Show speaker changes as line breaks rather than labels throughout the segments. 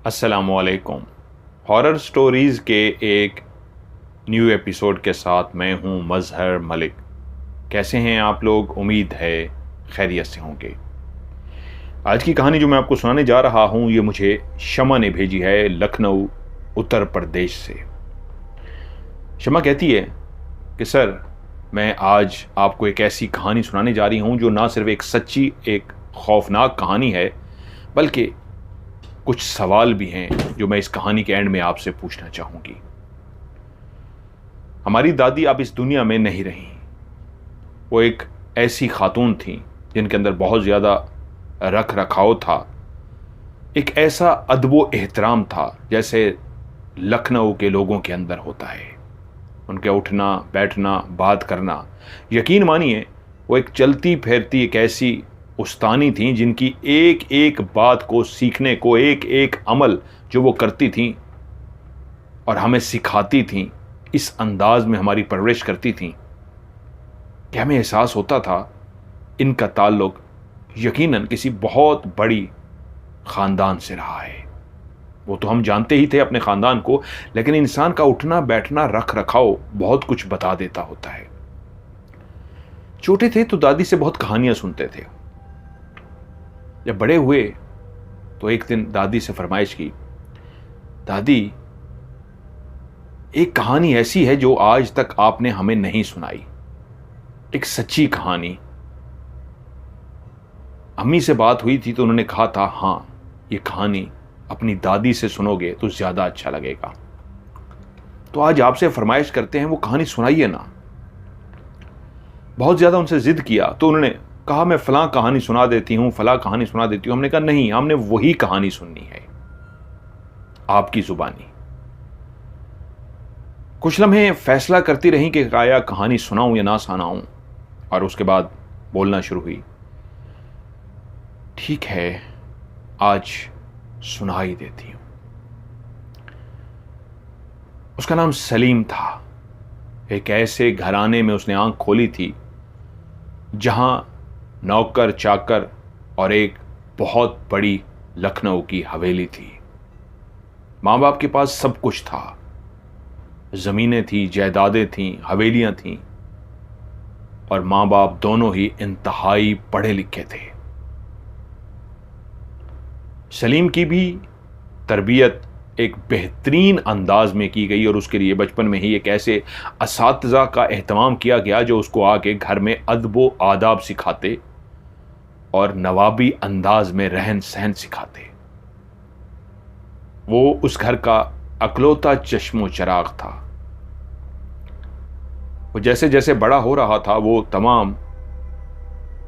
अस्सलामुअलैकुम। Horror stories के एक न्यू एपिसोड के साथ मैं हूं मज़हर मलिक। कैसे हैं आप लोग? उम्मीद है खैरियत से होंगे। आज की कहानी जो मैं आपको सुनाने जा रहा हूं ये मुझे शमा ने भेजी है, लखनऊ उत्तर प्रदेश से। शमा कहती है कि सर, मैं आज आपको एक ऐसी कहानी सुनाने जा रही हूं जो ना सिर्फ एक सच्ची, एक खौफनाक कहानी है, बल्कि कुछ सवाल भी हैं जो मैं इस कहानी के एंड में आपसे पूछना चाहूंगी। हमारी दादी अब इस दुनिया में नहीं रही। वो एक ऐसी खातून थी जिनके अंदर बहुत ज़्यादा रख रखाव था, एक ऐसा अदबो एहतराम था जैसे लखनऊ के लोगों के अंदर होता है। उनके उठना बैठना, बात करना, यकीन मानिए वो एक चलती फिरती एक ऐसी उस्तानी थी जिनकी एक एक बात को सीखने को, एक एक अमल जो वो करती थी और हमें सिखाती थी, इस अंदाज में हमारी परवरिश करती थी कि हमें एहसास होता था इनका ताल्लुक यकीनन किसी बहुत बड़ी ख़ानदान से रहा है। वो तो हम जानते ही थे अपने ख़ानदान को, लेकिन इंसान का उठना बैठना, रख रखाव बहुत कुछ बता देता होता है। छोटे थे तो दादी से बहुत कहानियां सुनते थे। जब बड़े हुए तो एक दिन दादी से फरमाइश की, दादी एक कहानी ऐसी है जो आज तक आपने हमें नहीं सुनाई, एक सच्ची कहानी। अम्मी से बात हुई थी तो उन्होंने कहा था, हाँ ये कहानी अपनी दादी से सुनोगे तो ज्यादा अच्छा लगेगा। तो आज आपसे फरमाइश करते हैं वो कहानी सुनाइए ना। बहुत ज्यादा उनसे जिद किया तो उन्होंने कहा, मैं फलां कहानी सुना देती हूं, फलां कहानी सुना देती हूं। हमने कहा नहीं, हमने वही कहानी सुननी है आपकी जुबानी। कुछ लम्हे फैसला करती रही कि आया कहानी सुनाऊं या ना सुनाऊं, और उसके बाद बोलना शुरू हुई, ठीक है आज सुना ही देती हूं। उसका नाम सलीम था। एक ऐसे घराने में उसने आंख खोली थी जहां नौकर चाकर और एक बहुत बड़ी लखनऊ की हवेली थी। माँ बाप के पास सब कुछ था, जमीनें थी, जायदादें थीं, हवेलियां थीं, और माँ बाप दोनों ही इंतहाई पढ़े लिखे थे। सलीम की भी तरबियत एक बेहतरीन अंदाज में की गई और उसके लिए बचपन में ही एक ऐसे असातिज़ा का एहतमाम किया गया जो उसको आके घर में अदबो आदाब सिखाते और नवाबी अंदाज में रहन सहन सिखाते। वो उस घर का अकलौता चश्मो चिराग था। वो जैसे जैसे बड़ा हो रहा था वो तमाम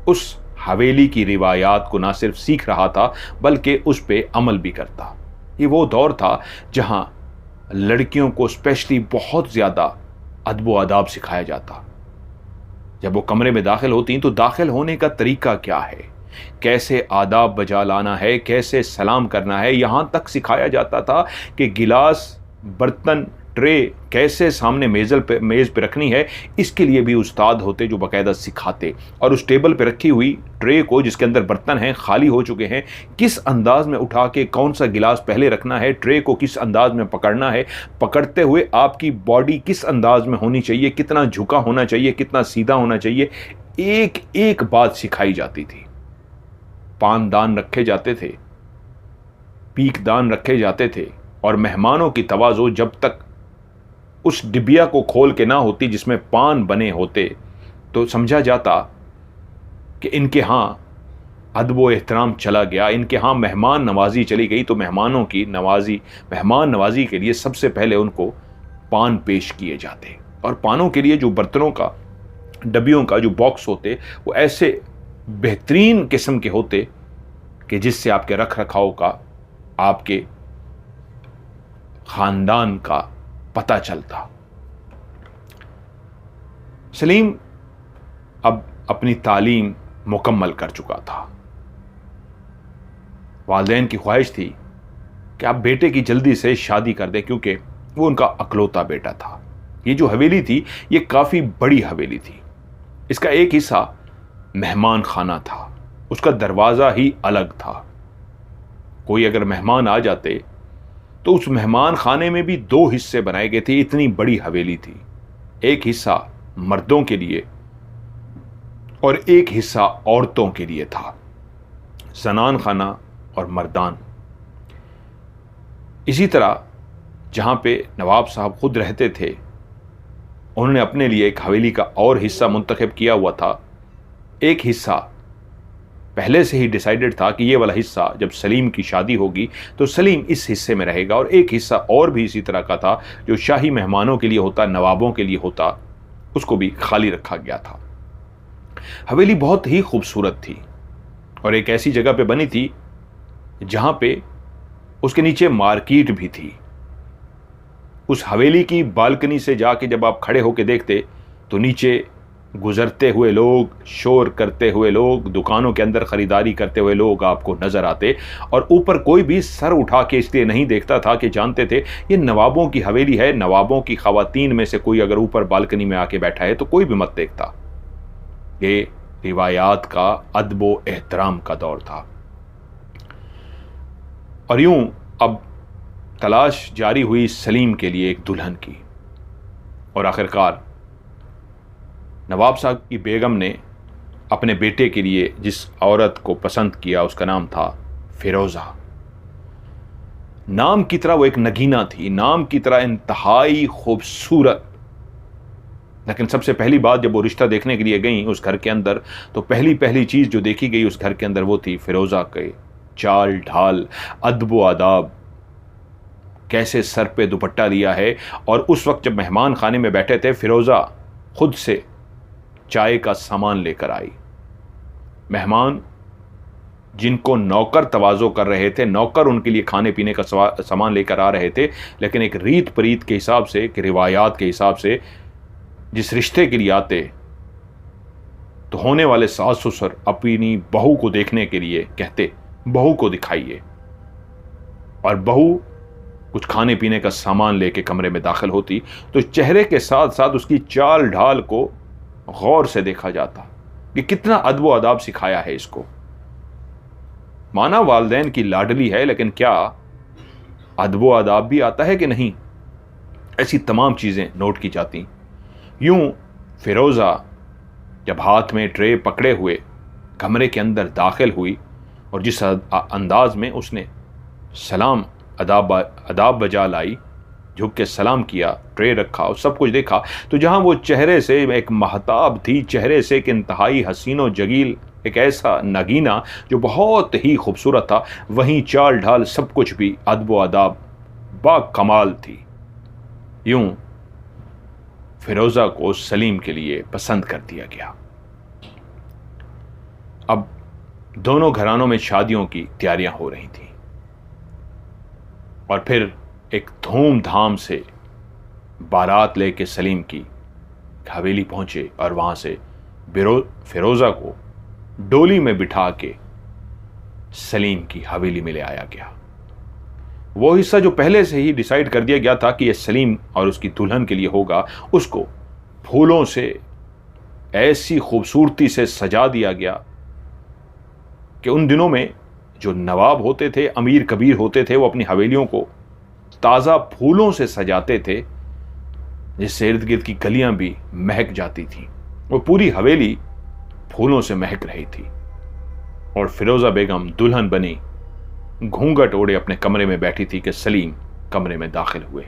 उस हवेली की रिवायात को ना सिर्फ सीख रहा था बल्कि उस पर अमल भी करता। ये वो दौर था जहां लड़कियों को स्पेशली बहुत ज़्यादा अदबो आदाब सिखाया जाता। जब वो कमरे में दाखिल होती तो दाखिल होने का तरीका क्या है, कैसे आदाब बजा लाना है, कैसे सलाम करना है, यहाँ तक सिखाया जाता था कि गिलास, बर्तन, ट्रे कैसे सामने मेज़ पे रखनी है। इसके लिए भी उस्ताद होते जो बाकायदा सिखाते। और उस टेबल पे रखी हुई ट्रे को, जिसके अंदर बर्तन हैं, खाली हो चुके हैं, किस अंदाज में उठा के कौन सा गिलास पहले रखना है, ट्रे को किस अंदाज में पकड़ना है, पकड़ते हुए आपकी बॉडी किस अंदाज में होनी चाहिए, कितना झुका होना चाहिए, कितना सीधा होना चाहिए, एक एक बात सिखाई जाती थी। पानदान रखे जाते थे, पीकदान रखे जाते थे, और मेहमानों की तवाज़ो जब तक उस डिबिया को खोल के ना होती जिसमें पान बने होते तो समझा जाता कि इनके यहाँ अदबो एहतराम चला गया, इनके यहाँ मेहमान नवाजी चली गई। तो मेहमान नवाजी के लिए सबसे पहले उनको पान पेश किए जाते, और पानों के लिए जो बर्तनों का, डबियों का जो बॉक्स होते वो ऐसे बेहतरीन किस्म के होते कि जिससे आपके रख रखाव का, आपके खानदान का पता चलता। सलीम अब अपनी तालीम मुकम्मल कर चुका था। वालिदैन की ख्वाहिश थी कि आप बेटे की जल्दी से शादी कर दें, क्योंकि वो उनका अकलौता बेटा था। ये जो हवेली थी ये काफ़ी बड़ी हवेली थी। इसका एक हिस्सा मेहमान खाना था, उसका दरवाज़ा ही अलग था। कोई अगर मेहमान आ जाते तो उस मेहमान खाने में भी दो हिस्से बनाए गए थे, इतनी बड़ी हवेली थी। एक हिस्सा मर्दों के लिए और एक हिस्सा औरतों के लिए था, जनान खाना और मर्दान। इसी तरह जहां पे नवाब साहब खुद रहते थे, उन्होंने अपने लिए एक हवेली का और हिस्सा मुंतखब किया हुआ था। एक हिस्सा पहले से ही डिसाइडेड था कि ये वाला हिस्सा जब सलीम की शादी होगी तो सलीम इस हिस्से में रहेगा, और एक हिस्सा और भी इसी तरह का था जो शाही मेहमानों के लिए होता, नवाबों के लिए होता, उसको भी खाली रखा गया था। हवेली बहुत ही खूबसूरत थी और एक ऐसी जगह पे बनी थी जहां पे उसके नीचे मार्केट भी थी। उस हवेली की बालकनी से जाके जब आप खड़े होकर देखते तो नीचे गुजरते हुए लोग, शोर करते हुए लोग, दुकानों के अंदर खरीदारी करते हुए लोग आपको नजर आते, और ऊपर कोई भी सर उठा के इसलिए नहीं देखता था कि जानते थे ये नवाबों की हवेली है, नवाबों की खवातीन में से कोई अगर ऊपर बालकनी में आके बैठा है तो कोई भी मत देखता। ये रिवायात का अदबो एहतराम का दौर था। और यूं अब तलाश जारी हुई सलीम के लिए एक दुल्हन की, और आखिरकार नवाब साहब की बेगम ने अपने बेटे के लिए जिस औरत को पसंद किया उसका नाम था फिरोजा। नाम की तरह वो एक नगीना थी, नाम की तरह इंतहाई खूबसूरत। लेकिन सबसे पहली बात जब वो रिश्ता देखने के लिए गई उस घर के अंदर, तो पहली चीज जो देखी गई उस घर के अंदर वो थी फिरोजा के चाल ढाल, अदब आदाब, कैसे सर पे दुपट्टा लिया है। और उस वक्त जब मेहमान खाने में बैठे थे, फिरोजा खुद से चाय का सामान लेकर आई। मेहमान जिनको नौकर तवाज़ो कर रहे थे, नौकर उनके लिए खाने पीने का सामान लेकर आ रहे थे, लेकिन एक रीत परीत के हिसाब से, कि रिवायात के हिसाब से जिस रिश्ते के लिए आते तो होने वाले सास ससुर अपनी बहू को देखने के लिए कहते बहू को दिखाइए, और बहू कुछ खाने पीने का सामान लेके कमरे में दाखिल होती तो चेहरे के साथ साथ उसकी चाल ढाल को गौर से देखा जाता कि कितना अदब अदाब सिखाया है इसको। माना वालदैन की लाडली है, लेकिन क्या अदब अदाब भी आता है कि नहीं, ऐसी तमाम चीजें नोट की जाती। यूं फिरोजा जब हाथ में ट्रे पकड़े हुए कमरे के अंदर दाखिल हुई और जिस अंदाज में उसने सलाम अदाब बजा लाई, झुक के सलाम किया, ट्रे रखा और सब कुछ देखा, तो जहां वो चेहरे से एक महताब थी, चेहरे से एक इंतहाई हसीनो जगील, एक ऐसा नगीना जो बहुत ही खूबसूरत था, वहीं चाल ढाल सब कुछ भी अदब आदाब बा कमाल थी। यूं फिरोजा को सलीम के लिए पसंद कर दिया गया। अब दोनों घरानों में शादियों की तैयारियां हो रही थी और फिर एक धूमधाम से बारात लेके सलीम की हवेली पहुंचे और वहां से फिरोजा को डोली में बिठा के सलीम की हवेली में ले आया गया। वो हिस्सा जो पहले से ही डिसाइड कर दिया गया था कि यह सलीम और उसकी दुल्हन के लिए होगा, उसको फूलों से ऐसी खूबसूरती से सजा दिया गया कि उन दिनों में जो नवाब होते थे, अमीर कबीर होते थे, वो अपनी हवेलियों को ताज़ा फूलों से सजाते थे, जिससे इर्द गिर्द की गलियां भी महक जाती थीं। वो पूरी हवेली फूलों से महक रही थी और फिरोजा बेगम दुल्हन बनी, घूंघट ओढ़े अपने कमरे में बैठी थी कि सलीम कमरे में दाखिल हुए।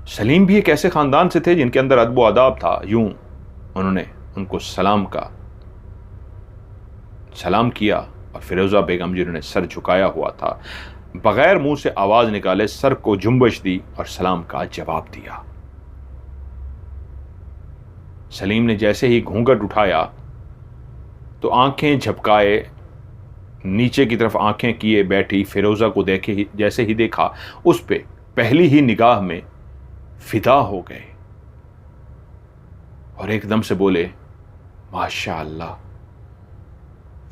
सलीम भी एक ऐसे खानदान से थे जिनके अंदर अदब आदाब था। यूं उन्होंने उनको सलाम किया और फिरोजा बेगम जिन्होंने सर झुकाया हुआ था, बगैर मुंह से आवाज निकाले सर को जुम्बश दी और सलाम का जवाब दिया। सलीम ने जैसे ही घूंघट उठाया तो आंखें झपकाए, नीचे की तरफ आंखें किए बैठी फिरोजा को जैसे ही देखा, उस पे पहली ही निगाह में फिदा हो गए और एकदम से बोले, माशा अल्लाह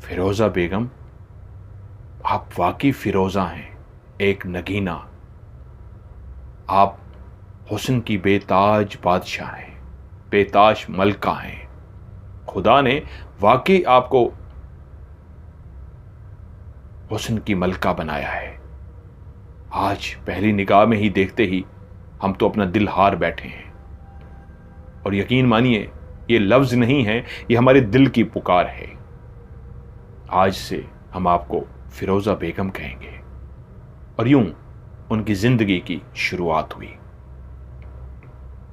फिरोजा बेगम, आप वाकई फिरोजा हैं, एक नगीना। आप हुस्न की बेताज बादशाह हैं, बेताज मलका हैं। खुदा ने वाकई आपको हुस्न की मलका बनाया है। आज पहली निगाह में ही देखते ही हम तो अपना दिल हार बैठे हैं। और यकीन मानिए, ये लफ्ज नहीं है, ये हमारे दिल की पुकार है। आज से हम आपको फिरोजा बेगम कहेंगे। और यूं उनकी जिंदगी की शुरुआत हुई।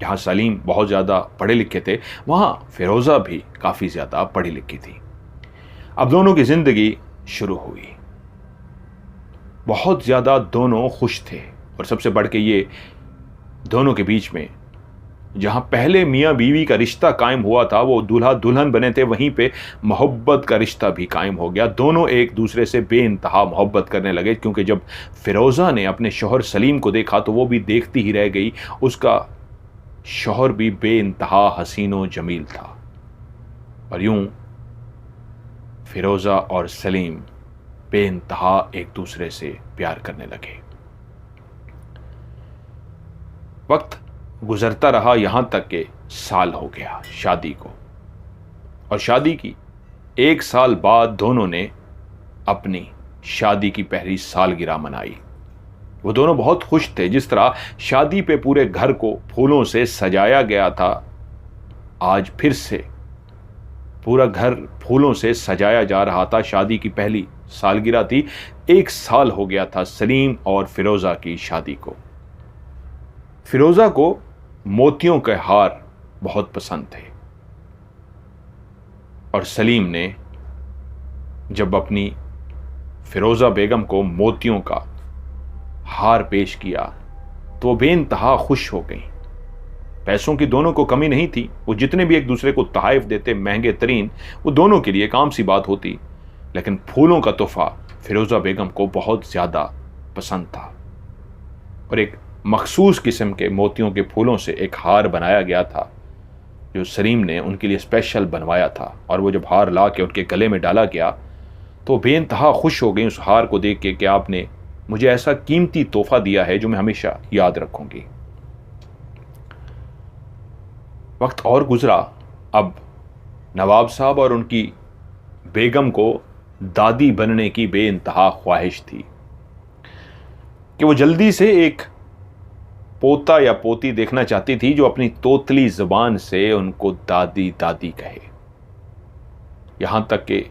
जहां सलीम बहुत ज्यादा पढ़े लिखे थे, वहां फिरोजा भी काफी ज्यादा पढ़ी लिखी थी। अब दोनों की जिंदगी शुरू हुई। बहुत ज्यादा दोनों खुश थे। और सबसे बढ़ के ये, दोनों के बीच में जहां पहले मियां बीवी का रिश्ता कायम हुआ था, वो दूल्हा दुल्हन बने थे, वहीं पे मोहब्बत का रिश्ता भी कायम हो गया। दोनों एक दूसरे से बेइंतहा मोहब्बत करने लगे, क्योंकि जब फिरोजा ने अपने शौहर सलीम को देखा तो वो भी देखती ही रह गई। उसका शौहर भी बेइंतहा हसीनो जमील था। और यूं फिरोजा और सलीम बेइंतहा एक दूसरे से प्यार करने लगे। वक्त गुजरता रहा, यहां तक के साल हो गया शादी को। और शादी की 1 साल बाद दोनों ने अपनी शादी की पहली सालगिरह मनाई। वो दोनों बहुत खुश थे। जिस तरह शादी पे पूरे घर को फूलों से सजाया गया था, आज फिर से पूरा घर फूलों से सजाया जा रहा था। शादी की पहली सालगिरह थी। 1 साल हो गया था सलीम और फिरोजा की शादी को। फिरोजा को मोतियों के हार बहुत पसंद थे। और सलीम ने जब अपनी फिरोजा बेगम को मोतियों का हार पेश किया तो वो बेइंतहा खुश हो गई। पैसों की दोनों को कमी नहीं थी। वो जितने भी एक दूसरे को तोहफे देते, महंगे तरीन, वो दोनों के लिए एक आम सी बात होती। लेकिन फूलों का तोहफा फिरोजा बेगम को बहुत ज्यादा पसंद था। और एक मखसूस किस्म के मोतियों के फूलों से एक हार बनाया गया था, जो सलीम ने उनके लिए स्पेशल बनवाया था। और वो जब हार ला के उनके गले में डाला गया तो बेइंतहा खुश हो गई उस हार को देख के कि आपने मुझे ऐसा कीमती तोहफा दिया है जो मैं हमेशा याद रखूंगी। वक्त और गुजरा। अब नवाब साहब और उनकी बेगम को दादी बनने की बेइंतहा ख्वाहिश थी कि वो जल्दी से एक पोता या पोती देखना चाहती थी जो अपनी तोतली जुबान से उनको दादी दादी कहे। यहां तक कि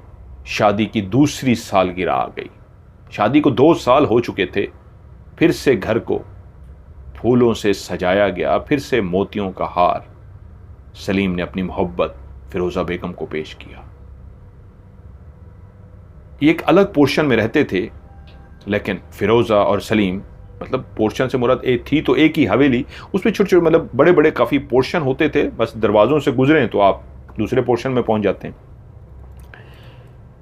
शादी की दूसरी सालगिरह आ गई। शादी को 2 साल हो चुके थे। फिर से घर को फूलों से सजाया गया। फिर से मोतियों का हार सलीम ने अपनी मोहब्बत फिरोजा बेगम को पेश किया। ये एक अलग पोर्शन में रहते थे, लेकिन फिरोजा और सलीम, मतलब पोर्शन से मुराद एक थी तो एक ही हवेली, उसमें छोटे छोटे मतलब बड़े बड़े काफी पोर्शन होते थे। बस दरवाजों से गुजरे तो आप दूसरे पोर्शन में पहुंच जाते हैं।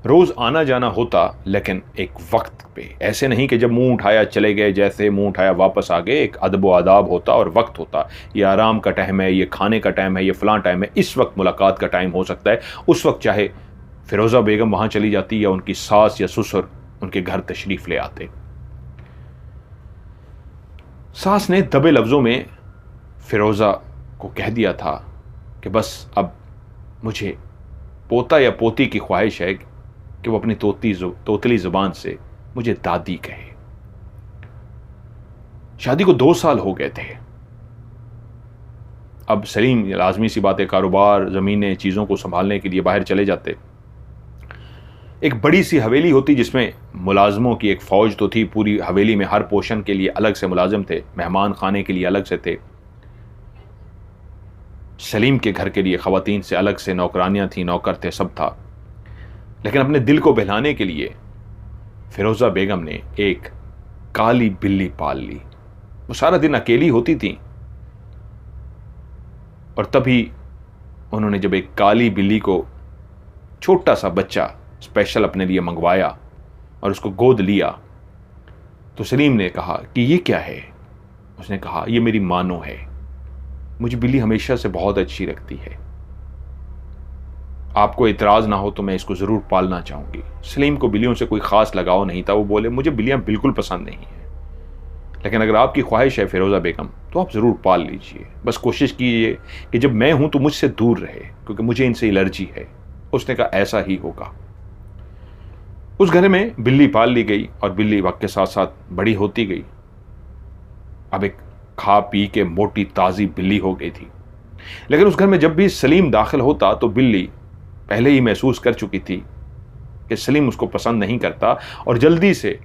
रोज आना जाना होता, लेकिन एक वक्त पे, ऐसे नहीं कि जब मुंह उठाया चले गए, जैसे मुंह उठाया वापस आ गए। एक अदब व आदाब होता और वक्त होता। ये आराम का टाइम है, ये खाने का टाइम है, ये फलां टाइम है, इस वक्त मुलाकात का टाइम हो सकता है। उस वक्त चाहे फिरोजा बेगम वहां चली जाती या उनकी सास या ससुर उनके घर तशरीफ ले आते। सास ने दबे लफ्जों में फिरोजा को कह दिया था कि बस अब मुझे पोता या पोती की ख्वाहिश है कि वो अपनी तोतली जुबान से मुझे दादी कहे। शादी को 2 साल हो गए थे। अब सलीम लाजमी सी बात है, कारोबार, जमीनें, चीजों को संभालने के लिए बाहर चले जाते। एक बड़ी सी हवेली होती जिसमें मुलाजमों की एक फौज तो थी। पूरी हवेली में हर पोर्शन के लिए अलग से मुलाजिम थे, मेहमान खाने के लिए अलग से थे। सलीम के घर के लिए खवातीन से अलग से नौकरानियां थी, नौकर थे, सब था। लेकिन अपने दिल को बहलाने के लिए फिरोजा बेगम ने एक काली बिल्ली पाल ली। वो सारा दिन अकेली होती थी। और तभी उन्होंने जब एक काली बिल्ली को, छोटा सा बच्चा स्पेशल अपने लिए मंगवाया और उसको गोद लिया, तो सलीम ने कहा कि ये क्या है। उसने कहा ये मेरी मानो है, मुझे बिल्ली हमेशा से बहुत अच्छी लगती है, आपको इतराज ना हो तो मैं इसको जरूर पालना चाहूंगी। सलीम को बिल्लियों से कोई खास लगाव नहीं था। वो बोले मुझे बिल्लियां बिल्कुल पसंद नहीं है, लेकिन अगर आपकी ख्वाहिश है फिरोजा बेगम तो आप जरूर पाल लीजिए। बस कोशिश कीजिए कि जब मैं हूं तो मुझसे दूर रहे, क्योंकि मुझे इनसे एलर्जी है। उसने कहा ऐसा ही होगा। उस घर में बिल्ली पाल ली गई और बिल्ली वक्त के साथ साथ बड़ी होती गई। अब एक खा पी के मोटी ताज़ी बिल्ली हो गई थी। लेकिन उस घर में जब भी सलीम दाखिल होता तो बिल्ली पहले ही महसूस कर चुकी थी कि सलीम उसको पसंद नहीं करता और जल्दी से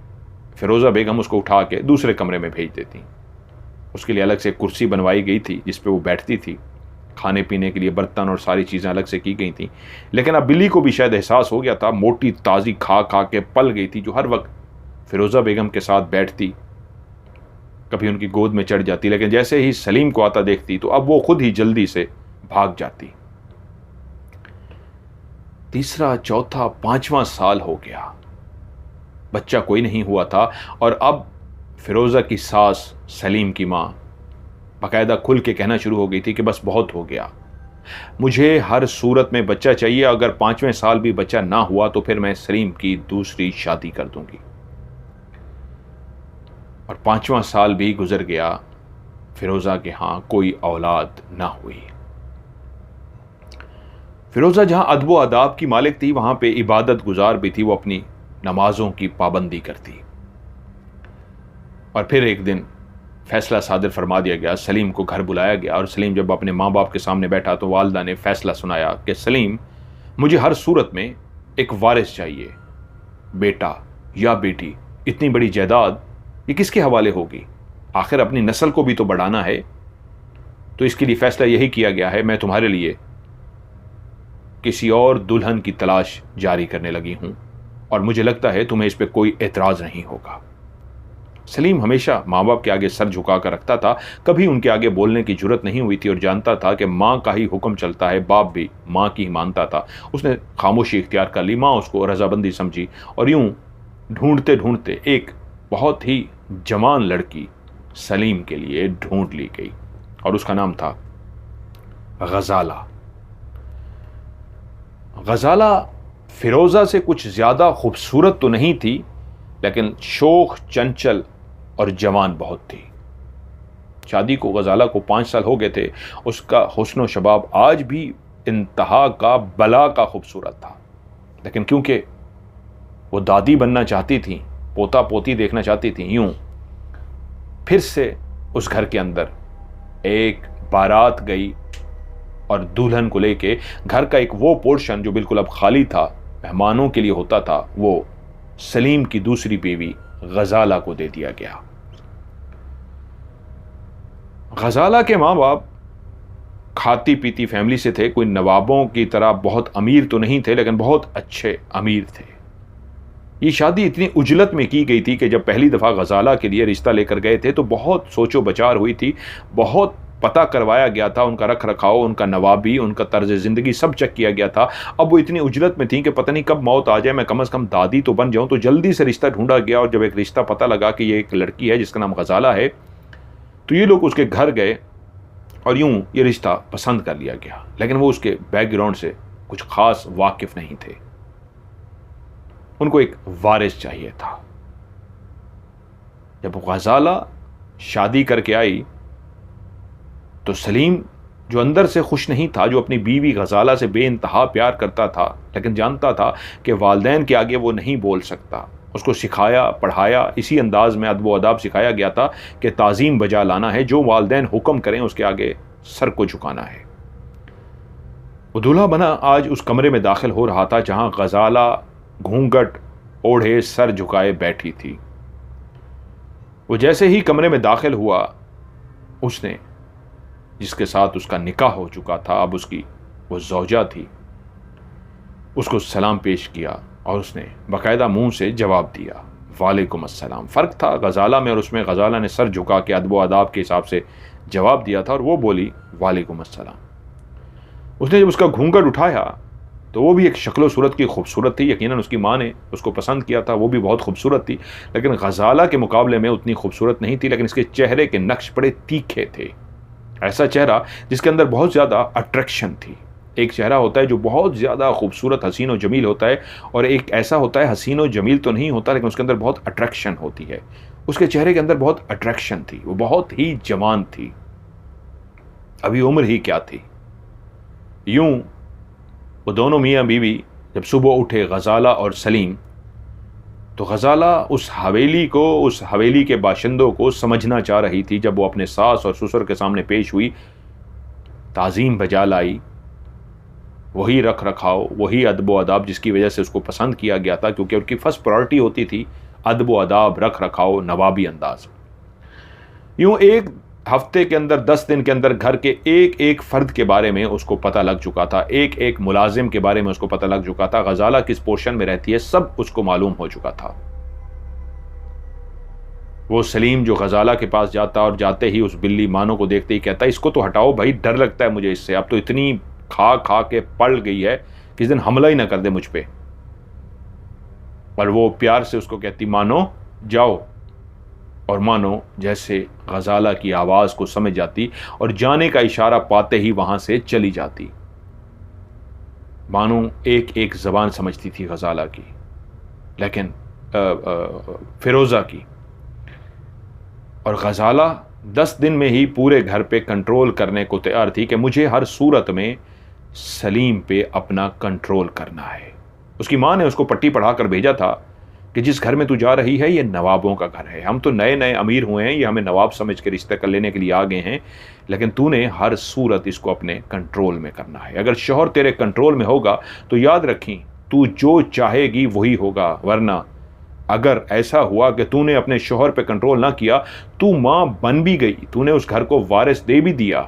फिरोज़ा बेगम उसको उठा के दूसरे कमरे में भेज देती। उसके लिए अलग से कुर्सी बनवाई गई थी जिस पे वो बैठती थी। खाने पीने के लिए बर्तन और सारी चीज़ें अलग से की गई थी। लेकिन अब बिल्ली को भी शायद एहसास हो गया था, मोटी ताज़ी खा खा के पल गई थी, जो हर वक्त फिरोज़ा बेगम के साथ बैठती, कभी उनकी गोद में चढ़ जाती, लेकिन जैसे ही सलीम को आता देखती तो अब वो खुद ही जल्दी से भाग जाती। तीसरा, चौथा, 5वां साल हो गया, बच्चा कोई नहीं हुआ था और अब फिरोज़ा की सास सलीम की माँ बाकायदा खुल के कहना शुरू हो गई थी कि बस बहुत हो गया, मुझे हर सूरत में बच्चा चाहिए, अगर 5वें साल भी बच्चा ना हुआ तो फिर मैं सलीम की दूसरी शादी कर दूंगी। और 5वां साल भी गुजर गया, फिरोज़ा के यहाँ कोई औलाद ना हुई। फिरोज़ा जहाँ अदब व आदाब की मालिक थी, वहाँ पे इबादत गुजार भी थी, वो अपनी नमाजों की पाबंदी करती। और फिर एक दिन फैसला सादिर फरमा दिया गया, सलीम को घर बुलाया गया और सलीम जब अपने माँ बाप के सामने बैठा तो वालदा ने फैसला सुनाया कि सलीम, मुझे हर सूरत में एक वारिस चाहिए, बेटा या बेटी। इतनी बड़ी जायदाद ये किसके हवाले होगी, आखिर अपनी नस्ल को भी तो बढ़ाना है। तो इसके लिए फैसला यही किया गया है, मैं तुम्हारे लिए किसी और दुल्हन की तलाश जारी करने लगी हूं और मुझे लगता है तुम्हें इस पर कोई एतराज नहीं होगा। सलीम हमेशा माँ बाप के आगे सर झुका कर रखता था, कभी उनके आगे बोलने की जुर्रत नहीं हुई थी और जानता था कि माँ का ही हुक्म चलता है, बाप भी माँ की ही मानता था। उसने खामोशी इख्तियार कर ली, माँ उसको रजाबंदी समझी और यूं ढूंढते ढूंढते एक बहुत ही जवान लड़की सलीम के लिए ढूंढ ली गई और उसका नाम था गजाला। गजाला फिरोज़ा से कुछ ज़्यादा खूबसूरत तो नहीं थी, लेकिन शोख, चंचल और जवान बहुत थी। शादी को गजाला को 5 साल हो गए थे। उसका हुस्न व शबाब आज भी इंतहा का, बला का खूबसूरत था, लेकिन क्योंकि वो दादी बनना चाहती थी, पोता पोती देखना चाहती थी, यूं फिर से उस घर के अंदर एक बारात गई और दुल्हन को लेके घर का एक वो पोर्शन जो बिल्कुल अब खाली था, मेहमानों के लिए होता था, वो सलीम की दूसरी बीवी गजाला को दे दिया गया। गजाला के माँ बाप खाती पीती फैमिली से थे, कोई नवाबों की तरह बहुत अमीर तो नहीं थे, लेकिन बहुत अच्छे अमीर थे। ये शादी इतनी उजलत में की गई थी कि जब पहली दफ़ा गजाला के लिए रिश्ता लेकर गए थे तो बहुत सोचो बचार हुई थी, बहुत पता करवाया गया था, उनका रख रखाव, उनका नवाबी, उनका तर्ज ज़िंदगी सब चेक किया गया था। अब वो इतनी उजलत में थी कि पता नहीं कब मौत आ जाए, मैं कम से कम दादी तो बन जाऊं। तो जल्दी से रिश्ता ढूंढा गया और जब एक रिश्ता पता लगा कि ये एक लड़की है जिसका नाम गजाला है, तो ये लोग उसके घर गए और यूं ये रिश्ता पसंद कर लिया गया। लेकिन वो उसके बैकग्राउंड से कुछ खास वाकिफ नहीं थे, उनको एक वारिस चाहिए था। जब गजाला शादी करके आई तो सलीम, जो अंदर से खुश नहीं था, जो अपनी बीवी गजाला से बेइंतहा प्यार करता था, लेकिन जानता था कि वालदैन के आगे वो नहीं बोल सकता, उसको सिखाया पढ़ाया इसी अंदाज में अदब व अदाब सिखाया गया था कि ताज़ीम बजा लाना है, जो वालदैन हुक्म करें उसके आगे सर को झुकाना है। वो दूल्हा बना आज उस कमरे में दाखिल हो रहा था जहां गजाला घूंघट ओढ़े सर झुकाए बैठी थी। वो जैसे ही कमरे में दाखिल हुआ, उसने, जिसके साथ उसका निकाह हो चुका था, अब उसकी वो ज़ौजा थी, उसको सलाम पेश किया और उसने बाकायदा मुंह से जवाब दिया, वालेकुम अस्सलाम। फ़र्क था गजाला में और उसमें। गजाला ने सर झुका के अदब व आदाब के हिसाब से जवाब दिया था और वो बोली वालेकुम अस्सलाम। उसने जब उसका घूंघट उठाया तो वो भी एक शक्ल सूरत की खूबसूरत थी। यकीनन उसकी माँ ने उसको पसंद किया था, वो भी बहुत खूबसूरत थी, लेकिन गजाला के मुकाबले में उतनी खूबसूरत नहीं थी। लेकिन इसके चेहरे के नक्श बड़े तीखे थे, ऐसा चेहरा जिसके अंदर बहुत ज़्यादा अट्रैक्शन थी। एक चेहरा होता है जो बहुत ज़्यादा खूबसूरत, हसीन और जमील होता है, और एक ऐसा होता है हसीन और जमील तो नहीं होता, लेकिन उसके अंदर बहुत अट्रैक्शन होती है। उसके चेहरे के अंदर बहुत अट्रैक्शन थी, वो बहुत ही जवान थी, अभी उम्र ही क्या थी। यूं वो दोनों मियाँ बीवी जब सुबह उठे, गजाला और सलीम, तो गजाला उस हवेली के बाशिंदों को समझना चाह रही थी। जब वो अपने सास और ससुर के सामने पेश हुई, ताज़ीम बजा लाई, वही रख रखाव, वही अदब अदाब जिसकी वजह से उसको पसंद किया गया था, क्योंकि उनकी फर्स्ट प्रायोरिटी होती थी अदब अदाब, रख रखाव, नवाबी अंदाज। यूं एक हफ्ते के अंदर, 10 दिन के अंदर घर के एक एक फर्द के बारे में उसको पता लग चुका था, एक एक मुलाजिम के बारे में उसको पता लग चुका था, गजाला किस पोर्शन में रहती है सब उसको मालूम हो चुका था। वो सलीम जो गजाला के पास जाता और जाते ही उस बिल्ली मानो को देखते ही कहता, इसको तो हटाओ भाई, डर लगता है मुझे इससे, अब तो इतनी खा खा के पड़ गई है, किस दिन हमला ही ना कर दे मुझ पे। और वो प्यार से उसको कहती, मानो जाओ। और मानो जैसे गजाला की आवाज को समझ जाती और जाने का इशारा पाते ही वहां से चली जाती। मानो एक एक जबान समझती थी गजाला की, लेकिन फिरोजा की। और गजाला 10 दिन में ही पूरे घर पे कंट्रोल करने को तैयार थी कि मुझे हर सूरत में सलीम पे अपना कंट्रोल करना है। उसकी माँ ने उसको पट्टी पढ़ाकर भेजा था कि जिस घर में तू जा रही है ये नवाबों का घर है, हम तो नए नए अमीर हुए हैं, ये हमें नवाब समझ के रिश्ते कर लेने के लिए आ गए हैं, लेकिन तूने हर सूरत इसको अपने कंट्रोल में करना है। अगर शौहर तेरे कंट्रोल में होगा तो याद रखी, तू जो चाहेगी वही होगा, वरना अगर ऐसा हुआ कि तूने अपने शौहर पे कंट्रोल ना किया, तू माँ बन भी गई, तूने उस घर को वारिस दे भी दिया,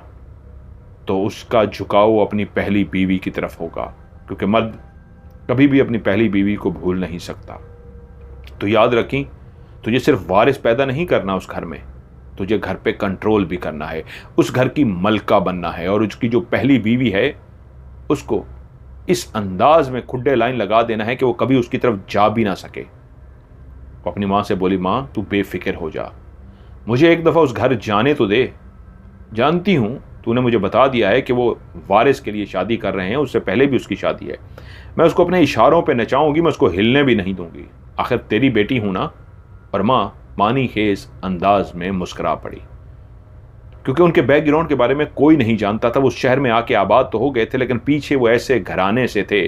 तो उसका झुकाव अपनी पहली बीवी की तरफ होगा, क्योंकि मर्द कभी भी अपनी पहली बीवी को भूल नहीं सकता। तो याद रखी, तुझे सिर्फ वारिस पैदा नहीं करना उस घर में, तुझे घर पे कंट्रोल भी करना है, उस घर की मलका बनना है, और उसकी जो पहली बीवी है उसको इस अंदाज में खुड्डे लाइन लगा देना है कि वो कभी उसकी तरफ जा भी ना सके। वो अपनी माँ से बोली, माँ तू बेफिक्र हो जा, मुझे एक दफ़ा उस घर जाने तो दे, जानती हूँ तूने मुझे बता दिया है कि वो वारिस के लिए शादी कर रहे हैं, उससे पहले भी उसकी शादी है, मैं उसको अपने इशारों पे नचाऊंगी, मैं उसको हिलने भी नहीं दूंगी, आखिर तेरी बेटी हूं ना। और माँ मानी खेज अंदाज में मुस्कुरा पड़ी, क्योंकि उनके बैकग्राउंड के बारे में कोई नहीं जानता था। वो शहर में आके आबाद तो हो गए थे, लेकिन पीछे वो ऐसे घराने से थे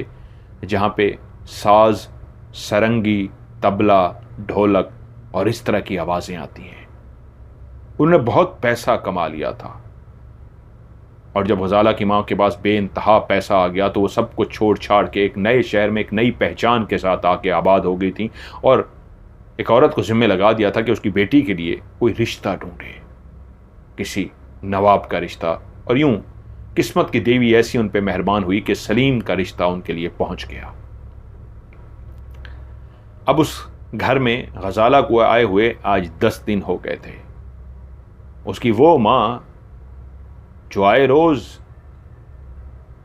जहां पे साज, सरंगी, तबला, ढोलक और इस तरह की आवाजें आती हैं। उन्होंने बहुत पैसा कमा लिया था, और जब गजाला की माँ के पास बेइंतहा पैसा आ गया तो वो सब कुछ छोड़ छाड़ के एक नए शहर में एक नई पहचान के साथ आके आबाद हो गई थी, और एक औरत को जिम्मे लगा दिया था कि उसकी बेटी के लिए कोई रिश्ता ढूंढे, किसी नवाब का रिश्ता। और यूं किस्मत की देवी ऐसी उन पे मेहरबान हुई कि सलीम का रिश्ता उनके लिए पहुंच गया। अब उस घर में गजाला को आए हुए आज 10 दिन हो गए थे। उसकी वो माँ जो आए रोज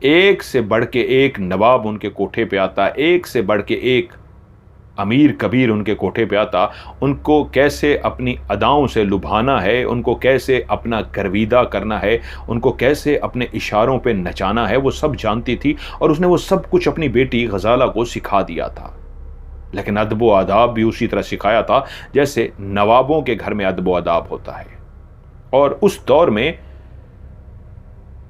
एक से बढ़ के एक नवाब उनके कोठे पे आता, एक से बढ़ के एक अमीर कबीर उनके कोठे पे आता, उनको कैसे अपनी अदाओं से लुभाना है, उनको कैसे अपना गर्विदा करना है, उनको कैसे अपने इशारों पे नचाना है, वो सब जानती थी। और उसने वो सब कुछ अपनी बेटी गजाला को सिखा दिया था, लेकिन अदब व आदाब भी उसी तरह सिखाया था जैसे नवाबों के घर में अदब व आदाब होता है। और उस दौर में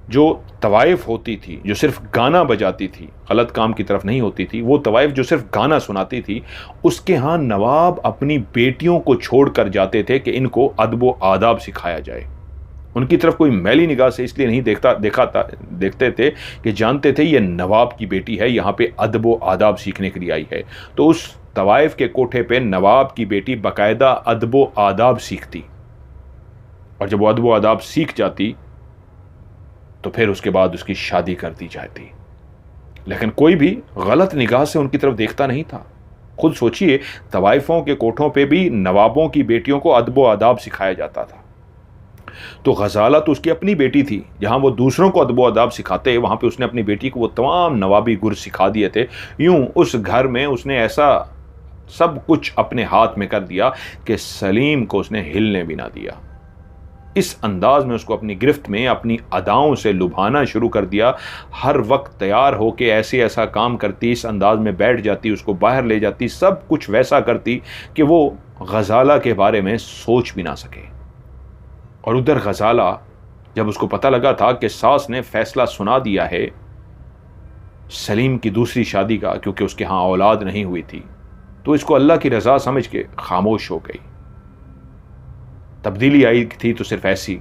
जो तवाइफ होती थी, जो सिर्फ गाना बजाती थी, गलत काम की तरफ नहीं होती थी, वो तवाइफ जो सिर्फ गाना सुनाती थी, उसके यहाँ नवाब अपनी बेटियों को छोड़कर जाते थे कि इनको अदब व आदाब सिखाया जाए। उनकी तरफ कोई मैली निगाह से इसलिए नहीं देखते थे कि जानते थे ये नवाब की बेटी है, यहाँ पे अदब व आदाब सीखने के लिए आई है। तो उस तवाइफ के कोठे पे नवाब की बेटी बाकायदा अदब व आदाब सीखती, और जब वो अदब व आदाब सीख जाती तो फिर उसके बाद उसकी शादी कर दी जाती। लेकिन कोई भी गलत निगाह से उनकी तरफ देखता नहीं था। खुद सोचिए, तवाइफों के कोठों पे भी नवाबों की बेटियों को अदब व आदाब सिखाया जाता था। तो गजाला तो उसकी अपनी बेटी थी, जहां वो दूसरों को अदब व आदाब सिखाते, वहां पे उसने अपनी बेटी को वो तमाम नवाबी गुर सिखा दिए थे। यूं उस घर में उसने ऐसा सब कुछ अपने हाथ में कर दिया कि सलीम को उसने हिलने भी ना दिया। इस अंदाज में उसको अपनी गिरफ्त में अपनी अदाओं से लुभाना शुरू कर दिया। हर वक्त तैयार होके ऐसे ऐसा काम करती, इस अंदाज में बैठ जाती, उसको बाहर ले जाती, सब कुछ वैसा करती कि वो गजाला के बारे में सोच भी ना सके। और उधर गजाला, जब उसको पता लगा था कि सास ने फैसला सुना दिया है सलीम की दूसरी शादी का, क्योंकि उसके यहाँ औलाद नहीं हुई थी, तो इसको अल्लाह की रज़ा समझ के खामोश हो गई। तब्दीली आई थी तो सिर्फ ऐसी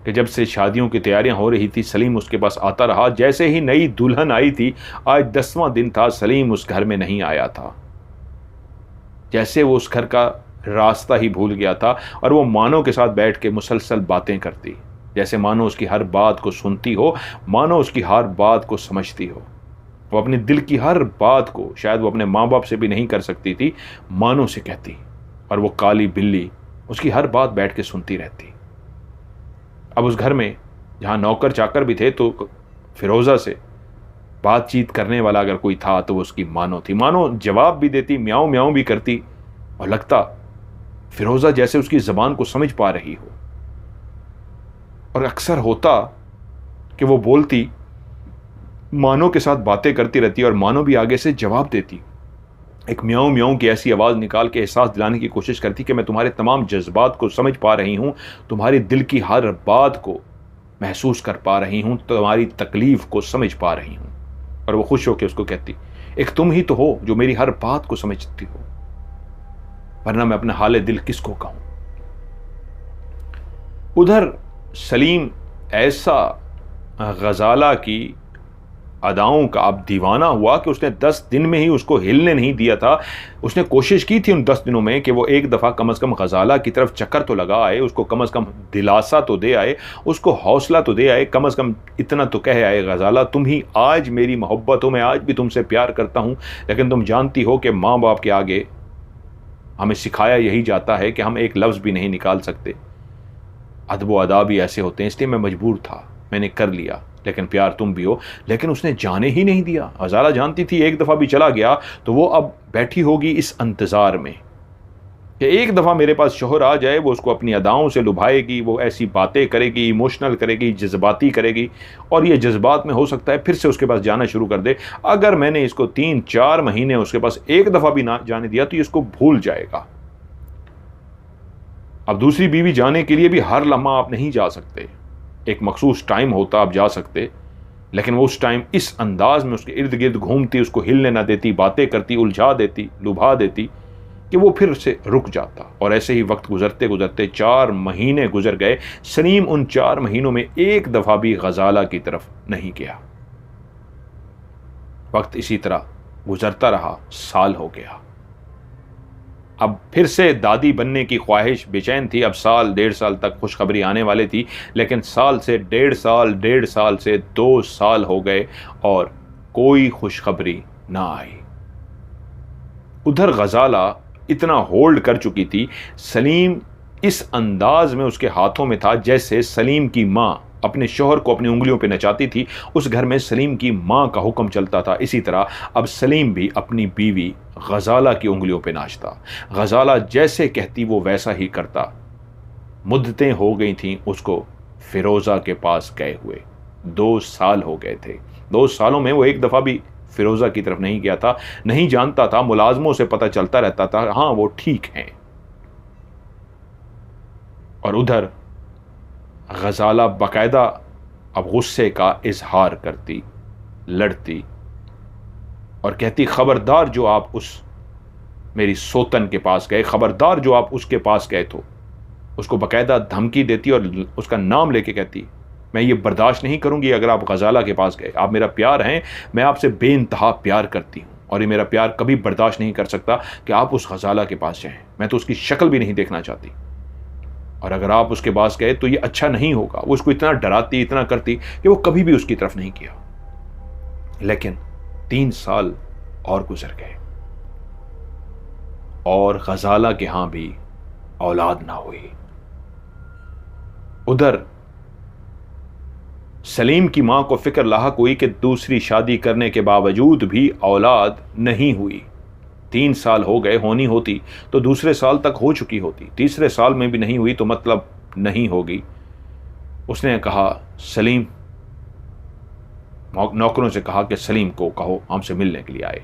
कि जब से शादियों की तैयारियां हो रही थी, सलीम उसके पास आता रहा। जैसे ही नई दुल्हन आई थी, आज 10वां दिन था, सलीम उस घर में नहीं आया था। जैसे वो उस घर का रास्ता ही भूल गया था और वो मानो के साथ बैठ के मुसलसल बातें करती, जैसे मानो उसकी हर बात को सुनती हो, मानो उसकी हर बात को समझती हो। वो अपने दिल की हर बात को शायद वो अपने माँ बाप से भी नहीं कर सकती थी, मानो से कहती, और वो काली बिल्ली उसकी हर बात बैठ के सुनती रहती। अब उस घर में जहाँ नौकर चाकर भी थे, तो फिरोज़ा से बातचीत करने वाला अगर कोई था तो वो उसकी मानो थी। मानो जवाब भी देती, म्याऊं म्याऊं भी करती, और लगता फिरोज़ा जैसे उसकी ज़बान को समझ पा रही हो। और अक्सर होता कि वो बोलती, मानो के साथ बातें करती रहती और मानो भी आगे से जवाब देती। एक म्याऊं म्याऊं की ऐसी आवाज़ निकाल के एहसास दिलाने की कोशिश करती कि मैं तुम्हारे तमाम जज्बात को समझ पा रही हूँ, तुम्हारी दिल की हर बात को महसूस कर पा रही हूँ, तुम्हारी तकलीफ़ को समझ पा रही हूँ। और वो खुश होकर उसको कहती, एक तुम ही तो हो जो मेरी हर बात को समझती हो, वरना मैं अपना हाल दिल किसको कहूँ। उधर सलीम ऐसा गजाला की अदाओं का अब दीवाना हुआ कि उसने 10 दिन में ही उसको हिलने नहीं दिया था। उसने कोशिश की थी उन 10 दिनों में कि वो एक दफ़ा कम से कम गजाला की तरफ चक्कर तो लगा आए, उसको कम से कम दिलासा तो दे आए, उसको हौसला तो दे आए, कम से कम इतना तो कह आए, गजाला तुम ही आज मेरी मोहब्बत हो, मैं आज भी तुमसे प्यार करता हूँ, लेकिन तुम जानती हो कि माँ बाप के आगे हमें सिखाया यही जाता है कि हम एक लफ्ज़ भी नहीं निकाल सकते। अदब व अदा भी ऐसे होते हैं, इसलिए मैं मजबूर था, मैंने कर लिया, लेकिन प्यार तुम भी हो। लेकिन उसने जाने ही नहीं दिया। गजाला जानती थी एक दफ़ा भी चला गया तो वो अब बैठी होगी इस इंतज़ार में कि एक दफ़ा मेरे पास शोहर आ जाए, वो उसको अपनी अदाओं से लुभाएगी, वो ऐसी बातें करेगी, इमोशनल करेगी, जज्बाती करेगी, और ये जज्बात में हो सकता है फिर से उसके पास जाना शुरू कर दे। अगर मैंने इसको 3-4 महीने उसके पास एक दफ़ा भी ना जाने दिया तो ये इसको भूल जाएगा। अब दूसरी बीवी जाने के लिए भी हर लम्हा आप नहीं जा सकते, एक मखसूस टाइम होता आप जा सकते, लेकिन वो उस टाइम इस अंदाज में उसके इर्द गिर्द घूमती, उसको हिलने ना देती, बातें करती, उलझा देती, लुभा देती कि वो फिर से रुक जाता। और ऐसे ही वक्त गुजरते गुजरते 4 महीने गुजर गए। सलीम उन 4 महीनों में एक दफ़ा भी गजाला की तरफ नहीं गया। वक्त इसी तरह गुजरता रहा, साल हो गया। अब फिर से दादी बनने की ख्वाहिश बेचैन थी। अब साल 1.5 साल तक खुशखबरी आने वाली थी, लेकिन साल से 1.5 साल से 2 साल हो गए और कोई खुशखबरी ना आई। उधर गजाला इतना होल्ड कर चुकी थी, सलीम इस अंदाज में उसके हाथों में था जैसे सलीम की माँ अपने शोहर को अपनी उंगलियों पे नचाती थी। उस घर में सलीम की माँ का हुक्म चलता था। इसी तरह अब सलीम भी अपनी बीवी गजाला की उंगलियों पे नाचता। गजाला जैसे कहती वो वैसा ही करता। मुद्दतें हो गई थीं उसको फिरोज़ा के पास गए हुए। 2 साल हो गए थे। 2 सालों में वो एक दफ़ा भी फिरोज़ा की तरफ नहीं गया था, नहीं जानता था, मुलाजमों से पता चलता रहता था, हाँ वो ठीक हैं। और उधर गजाला बाकायदा अब गुस्से का इजहार करती, लड़ती और कहती, खबरदार जो आप उस मेरी सोतन के पास गए, खबरदार जो आप उसके पास गए, तो उसको बाकायदा धमकी देती और उसका नाम लेके कहती, मैं ये बर्दाश्त नहीं करूंगी अगर आप गजाला के पास गए। आप मेरा प्यार हैं, मैं आपसे बेइंतहा प्यार करती हूँ और ये मेरा प्यार कभी बर्दाश्त नहीं कर सकता कि आप उस गजाला के पास जाएं। मैं तो उसकी शक्ल भी नहीं देखना चाहती, और अगर आप उसके पास गए तो ये अच्छा नहीं होगा। वो उसको इतना डराती, इतना करती कि वो कभी भी उसकी तरफ नहीं किया। लेकिन 3 साल और गुजर गए और गजाला के यहां भी औलाद ना हुई। उधर सलीम की मां को फिक्र लाहक हुई कि दूसरी शादी करने के बावजूद भी औलाद नहीं हुई। 3 साल हो गए, होनी होती तो दूसरे साल तक हो चुकी होती, तीसरे साल में भी नहीं हुई तो मतलब नहीं होगी। उसने कहा, सलीम, नौकरों से कहा कि सलीम को कहो हमसे मिलने के लिए आए।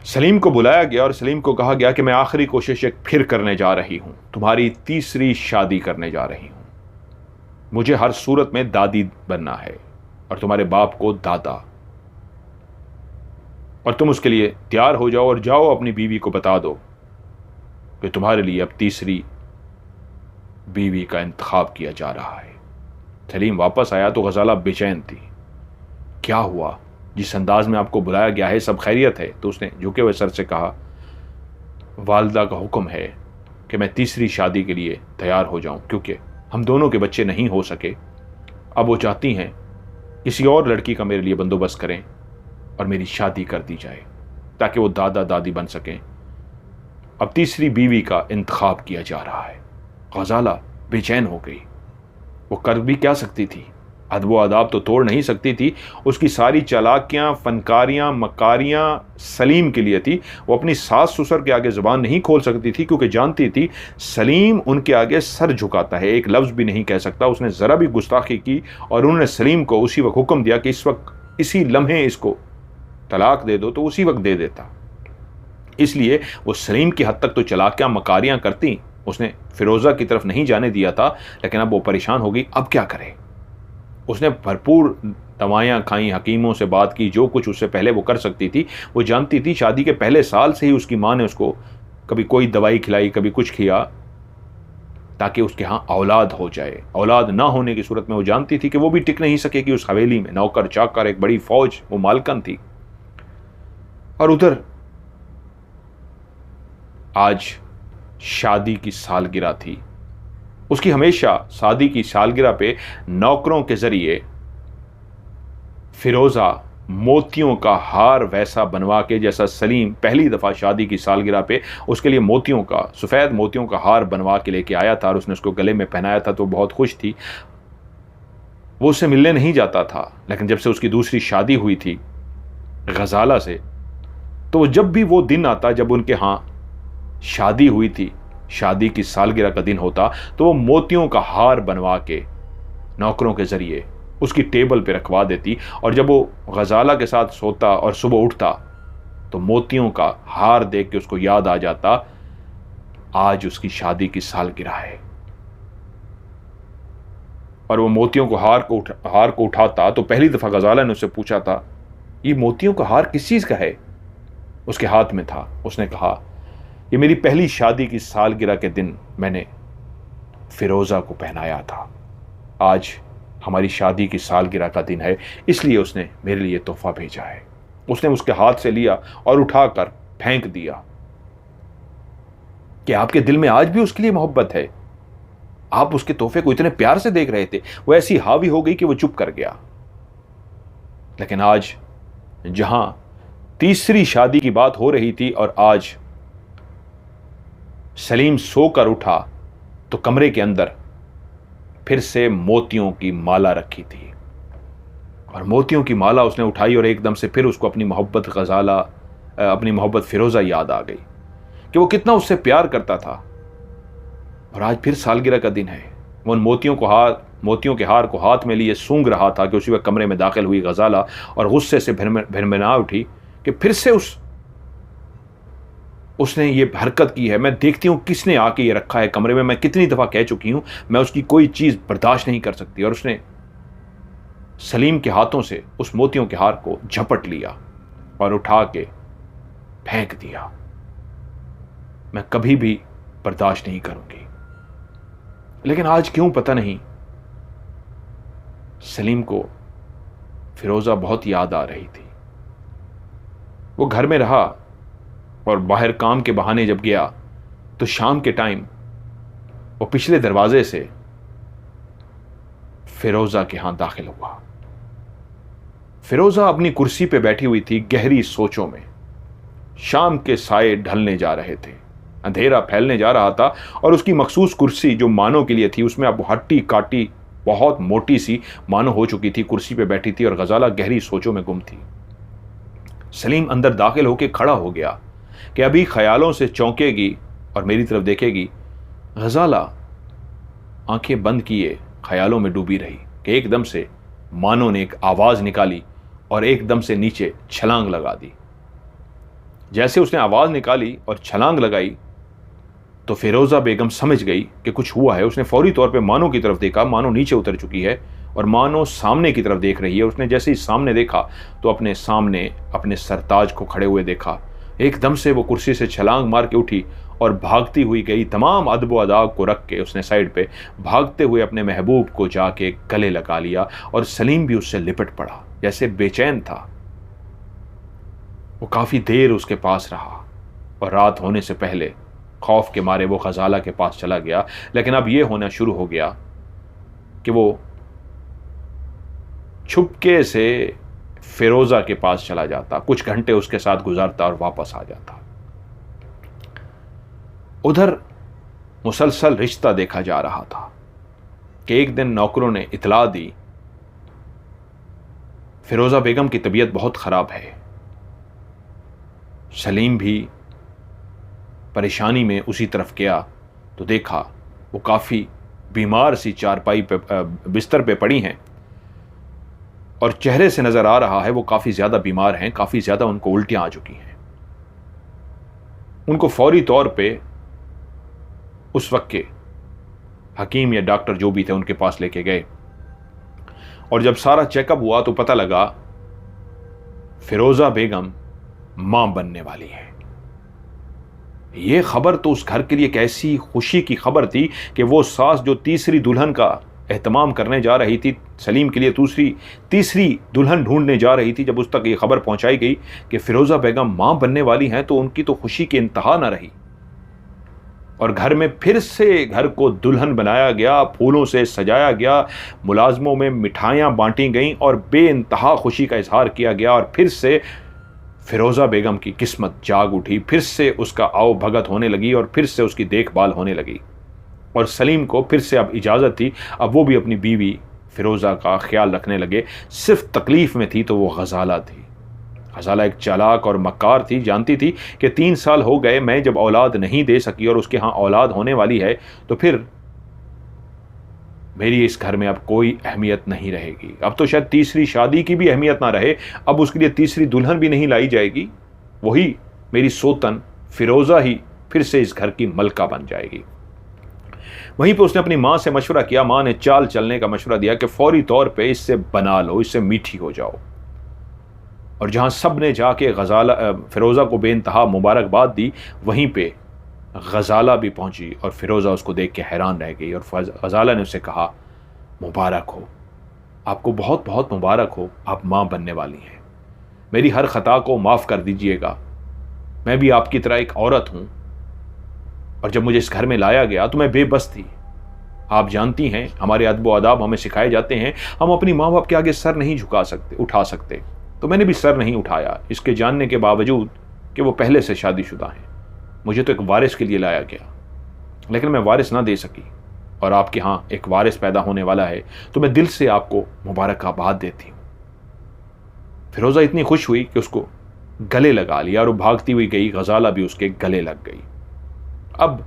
सलीम को बुलाया गया और सलीम को कहा गया कि मैं आखिरी कोशिश एक फिर करने जा रही हूं, तुम्हारी तीसरी शादी करने जा रही हूं। मुझे हर सूरत में दादी बनना है और तुम्हारे बाप को दादा। और तुम उसके लिए तैयार हो जाओ और जाओ अपनी बीवी को बता दो कि तुम्हारे लिए अब तीसरी बीवी का इंतखाब किया जा रहा है। सलीम वापस आया तो गजाला बेचैन थी। क्या हुआ? जिस अंदाज में आपको बुलाया गया है सब खैरियत है? तो उसने झुके हुए सर से कहा, वालिदा का हुक्म है कि मैं तीसरी शादी के लिए तैयार हो जाऊं, क्योंकि हम दोनों के बच्चे नहीं हो सके। अब वो चाहती हैं किसी और लड़की का मेरे लिए बंदोबस्त करें और मेरी शादी कर दी जाए ताकि वो दादा दादी बन सकें। अब तीसरी बीवी का इंतखाब किया जा रहा है। गजाला बेचैन हो गई। वो कर भी क्या सकती थी? अदब आदाब तो तोड़ नहीं सकती थी। उसकी सारी चालाकियां, फनकारियां, मकारियां सलीम के लिए थी। वो अपनी सास ससुर के आगे ज़ुबान नहीं खोल सकती थी, क्योंकि जानती थी सलीम उनके आगे सर झुकाता है, एक लफ्ज़ भी नहीं कह सकता। उसने ज़रा भी गुस्ताखी की और उन्होंने सलीम को उसी वक्त हुक्म दिया कि इस वक्त इसी लम्हे इसको तलाक दे दो, तो उसी वक्त दे देता। इसलिए वो सलीम की हद तक तो चालाकियां, मकारियां करती। उसने फिरोज़ा की तरफ नहीं जाने दिया था, लेकिन अब वो परेशान हो गई। अब क्या करे? उसने भरपूर दवाइयाँ खाई, हकीमों से बात की, जो कुछ उससे पहले वो कर सकती थी। वो जानती थी शादी के पहले साल से ही उसकी माँ ने उसको कभी कोई दवाई खिलाई, कभी कुछ किया, ताकि उसके यहाँ औलाद हो जाए। औलाद ना होने की सूरत में वो जानती थी कि वो भी टिक नहीं सकेगी उस हवेली में। नौकर चाकर, एक बड़ी फौज, वो मालकन थी। और उधर आज शादी की सालगिरह थी। उसकी हमेशा शादी की सालगिरह पे नौकरों के जरिए फिरोज़ा मोतियों का हार वैसा बनवा के, जैसा सलीम पहली दफ़ा शादी की सालगिरह पे उसके लिए मोतियों का, सफ़ेद मोतियों का हार बनवा के लेके आया था और उसने उसको गले में पहनाया था, तो बहुत खुश थी। वो उससे मिलने नहीं जाता था, लेकिन जब से उसकी दूसरी शादी हुई थी गजाला से, तो जब भी वो दिन आता जब उनके यहाँ शादी हुई थी, शादी की सालगिरह का दिन होता, तो वो मोतियों का हार बनवा के नौकरों के जरिए उसकी टेबल पे रखवा देती। और जब वो गजाला के साथ सोता और सुबह उठता तो मोतियों का हार देख के उसको याद आ जाता, आज उसकी शादी की सालगिरह है। और वो मोतियों को हार को उठाता तो पहली दफा गजाला ने उससे पूछा था, ये मोतियों का हार किस चीज का है? उसके हाथ में था। उसने कहा, ये मेरी पहली शादी की सालगिरह के दिन मैंने फिरोज़ा को पहनाया था। आज हमारी शादी की सालगिरह का दिन है, इसलिए उसने मेरे लिए तोहफा भेजा है। उसने उसके हाथ से लिया और उठाकर फेंक दिया। कि आपके दिल में आज भी उसके लिए मोहब्बत है? आप उसके तोहफे को इतने प्यार से देख रहे थे। वो ऐसी हावी हो गई कि वो चुप कर गया। लेकिन आज जहां तीसरी शादी की बात हो रही थी और आज सलीम सोकर उठा तो कमरे के अंदर फिर से मोतियों की माला रखी थी। और मोतियों की माला उसने उठाई और एकदम से फिर उसको अपनी मोहब्बत फिरोज़ा याद आ गई कि वो कितना उससे प्यार करता था। और आज फिर सालगिरह का दिन है। वो उन मोतियों के हार को हाथ में लिए सूंघ रहा था कि उसी वक्त कमरे में दाखिल हुई गजाला और गुस्से से भिरमिरा उठी कि फिर से उसने ये हरकत की है। मैं देखती हूँ किसने आके ये रखा है कमरे में। मैं कितनी दफ़ा कह चुकी हूँ मैं उसकी कोई चीज़ बर्दाश्त नहीं कर सकती। और उसने सलीम के हाथों से उस मोतियों के हार को झपट लिया और उठा के फेंक दिया। मैं कभी भी बर्दाश्त नहीं करूंगी। लेकिन आज क्यों पता नहीं सलीम को फिरोज़ा बहुत याद आ रही थी। वो घर में रहा और बाहर काम के बहाने जब गया तो शाम के टाइम वो पिछले दरवाजे से फिरोज़ा के यहां दाखिल हुआ। फिरोज़ा अपनी कुर्सी पे बैठी हुई थी गहरी सोचों में। शाम के साए ढलने जा रहे थे, अंधेरा फैलने जा रहा था और उसकी मखसूस कुर्सी जो मानो के लिए थी उसमें अब हट्टी काटी बहुत मोटी सी मानो हो चुकी थी, कुर्सी पे बैठी थी और गजाला गहरी सोचों में गुम थी। सलीम अंदर दाखिल होकर खड़ा हो गया कि अभी ख्यालों से चौंकेगी और मेरी तरफ देखेगी। गजाला आंखें बंद किए ख्यालों में डूबी रही कि एकदम से मानो ने एक आवाज निकाली और एकदम से नीचे छलांग लगा दी। जैसे उसने आवाज निकाली और छलांग लगाई तो फिरोज़ा बेगम समझ गई कि कुछ हुआ है। उसने फौरी तौर पे मानो की तरफ देखा। मानो नीचे उतर चुकी है और मानो सामने की तरफ देख रही है। उसने जैसे ही सामने देखा तो अपने सामने अपने सरताज को खड़े हुए देखा। एकदम से वो कुर्सी से छलांग मार के उठी और भागती हुई गई। तमाम अदब अदाब को रख के उसने साइड पे भागते हुए अपने महबूब को जाके गले लगा लिया और सलीम भी उससे लिपट पड़ा, जैसे बेचैन था। वो काफ़ी देर उसके पास रहा और रात होने से पहले खौफ के मारे वो गजाला के पास चला गया। लेकिन अब ये होना शुरू हो गया कि वो छुपके से फिरोज़ा के पास चला जाता, कुछ घंटे उसके साथ गुजारता और वापस आ जाता। उधर मुसलसल रिश्ता देखा जा रहा था कि एक दिन नौकरों ने इतला दी, फिरोज़ा बेगम की तबीयत बहुत ख़राब है। सलीम भी परेशानी में उसी तरफ गया तो देखा वो काफ़ी बीमार सी चारपाई पे बिस्तर पे पड़ी हैं और चेहरे से नज़र आ रहा है वो काफ़ी ज़्यादा बीमार हैं, काफ़ी ज़्यादा उनको उल्टियाँ आ चुकी हैं। उनको फौरी तौर पे उस वक्त के हकीम या डॉक्टर जो भी थे उनके पास लेके गए और जब सारा चेकअप हुआ तो पता लगा फिरोज़ा बेगम मां बनने वाली है। यह खबर तो उस घर के लिए कैसी खुशी की खबर थी कि वो सास जो तीसरी दुल्हन का एहतमाम करने जा रही थी, सलीम के लिए तीसरी दुल्हन ढूंढने जा रही थी, जब उस तक ये खबर पहुंचाई गई कि फिरोज़ा बेगम मां बनने वाली हैं तो उनकी तो खुशी की इंतहा न रही। और घर में फिर से घर को दुल्हन बनाया गया, फूलों से सजाया गया, मुलाजमों में मिठाइयाँ बांटी गईं और बेइंतहा खुशी का इजहार किया गया। और फिर से फिरोज़ा बेगम की किस्मत जाग उठी, फिर से उसका आओ भगत होने लगी और फिर से उसकी देखभाल होने लगी। और सलीम को फिर से अब इजाज़त थी, अब वो भी अपनी बीवी फिरोज़ा का ख्याल रखने लगे। सिर्फ तकलीफ़ में थी तो वो गजाला थी। गजाला एक चालाक और मक्कार थी, जानती थी कि 3 साल हो गए मैं जब औलाद नहीं दे सकी और उसके यहाँ औलाद होने वाली है तो फिर मेरी इस घर में अब कोई अहमियत नहीं रहेगी। अब तो शायद तीसरी शादी की भी अहमियत ना रहे, अब उसके लिए तीसरी दुल्हन भी नहीं लाई जाएगी। वही मेरी सोतन फिरोज़ा ही फिर से इस घर की मलका बन जाएगी। वहीं पे उसने अपनी माँ से मशवरा किया। माँ ने चाल चलने का मशवरा दिया कि फौरी तौर पे इससे बना लो, इससे मीठी हो जाओ। और जहाँ सब ने जाके फिरोज़ा को बेइंतहा मुबारकबाद दी, वहीं पे गजाला भी पहुंची और फिरोज़ा उसको देख के हैरान रह गई। और गजाला ने उससे कहा, मुबारक हो, आपको बहुत बहुत मुबारक हो, आप माँ बनने वाली हैं। मेरी हर ख़ता को माफ़ कर दीजिएगा, मैं भी आपकी तरह एक औरत हूँ और जब मुझे इस घर में लाया गया तो मैं बेबस थी। आप जानती हैं हमारे अदब व आदाब हमें सिखाए जाते हैं, हम अपनी माँ बाप के आगे सर नहीं उठा सकते। तो मैंने भी सर नहीं उठाया, इसके जानने के बावजूद कि वो पहले से शादीशुदा हैं। मुझे तो एक वारिस के लिए लाया गया, लेकिन मैं वारिस ना दे सकी और आपके यहाँ एक वारिस पैदा होने वाला है तो मैं दिल से आपको मुबारकबाद देती हूँ। फिरोज़ा इतनी खुश हुई कि उसको गले लगा लिया और वो भागती हुई गई। गजाला भी उसके गले लग गई। अब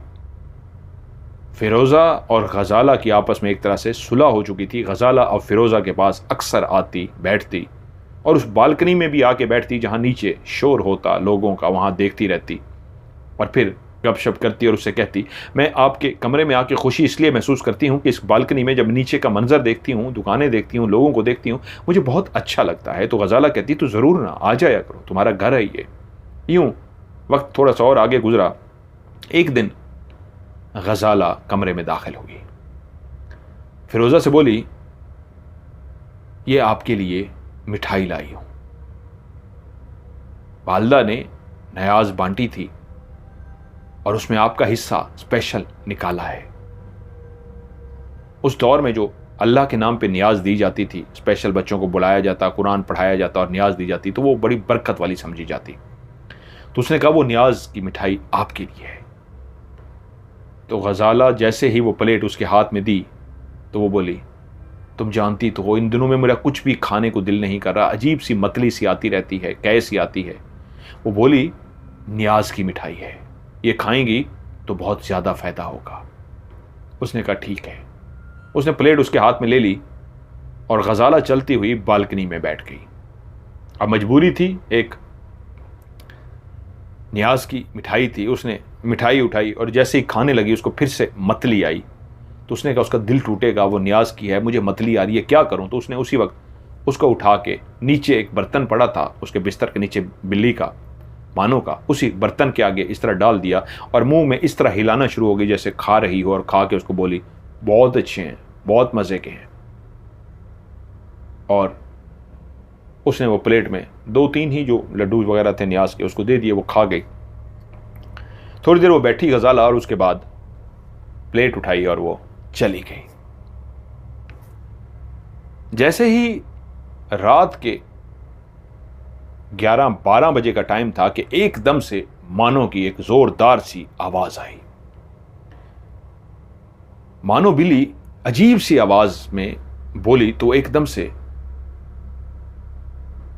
फिरोज़ा और गजाला की आपस में एक तरह से सुलह हो चुकी थी। गजाला और फिरोज़ा के पास अक्सर आती बैठती और उस बालकनी में भी आके बैठती जहाँ नीचे शोर होता लोगों का, वहाँ देखती रहती और फिर गपशप करती और उससे कहती, मैं आपके कमरे में आके खुशी इसलिए महसूस करती हूँ कि इस बालकनी में जब नीचे का मंजर देखती हूँ, दुकानें देखती हूँ, लोगों को देखती हूँ, मुझे बहुत अच्छा लगता है। तो गजाला कहती, तो ज़रूर ना आ जाया करो, तुम्हारा घर है ये। यूँ वक्त थोड़ा सा और आगे गुजरा। एक दिन गजाला कमरे में दाखिल हुई, फिरोज़ा से बोली, ये आपके लिए मिठाई लाई हूँ। वालदा ने नयाज बांटी थी और उसमें आपका हिस्सा स्पेशल निकाला है। उस दौर में जो अल्लाह के नाम पे न्याज दी जाती थी, स्पेशल बच्चों को बुलाया जाता, कुरान पढ़ाया जाता और न्याज दी जाती, तो वो बड़ी बरकत वाली समझी जाती। तो उसने कहा वो न्याज की मिठाई आपके लिए है। तो गजाला जैसे ही वो प्लेट उसके हाथ में दी तो वो बोली, तुम जानती तो हो इन दिनों में मेरा कुछ भी खाने को दिल नहीं कर रहा, अजीब सी मतली सी आती रहती है, कैसी आती है। वो बोली, न्याज की मिठाई है, ये खाएंगी तो बहुत ज़्यादा फ़ायदा होगा। उसने कहा ठीक है। उसने प्लेट उसके हाथ में ले ली और गजाला चलती हुई बालकनी में बैठ गई। अब मजबूरी थी, एक न्याज की मिठाई थी, उसने मिठाई उठाई और जैसे ही खाने लगी उसको फिर से मतली आई। तो उसने कहा उसका दिल टूटेगा, वो न्याज की है, मुझे मतली आ रही है, क्या करूं। तो उसने उसी वक्त उसको उठा के नीचे एक बर्तन पड़ा था उसके बिस्तर के नीचे बिल्ली का, मानो का, उसी बर्तन के आगे इस तरह डाल दिया और मुंह में इस तरह हिलाना शुरू हो गई जैसे खा रही हो, और खा के उसको बोली बहुत अच्छे हैं, बहुत मजे के हैं। और उसने वो प्लेट में 2-3 ही जो लड्डू वगैरह थे न्याज के उसको दे दिए, वो खा गई। थोड़ी देर वो बैठी गजाला और उसके बाद प्लेट उठाई और वो चली गई। जैसे ही रात के 11-12 बजे का टाइम था कि एकदम से मानो की एक जोरदार सी आवाज आई। मानो बिल्ली अजीब सी आवाज में बोली तो एकदम से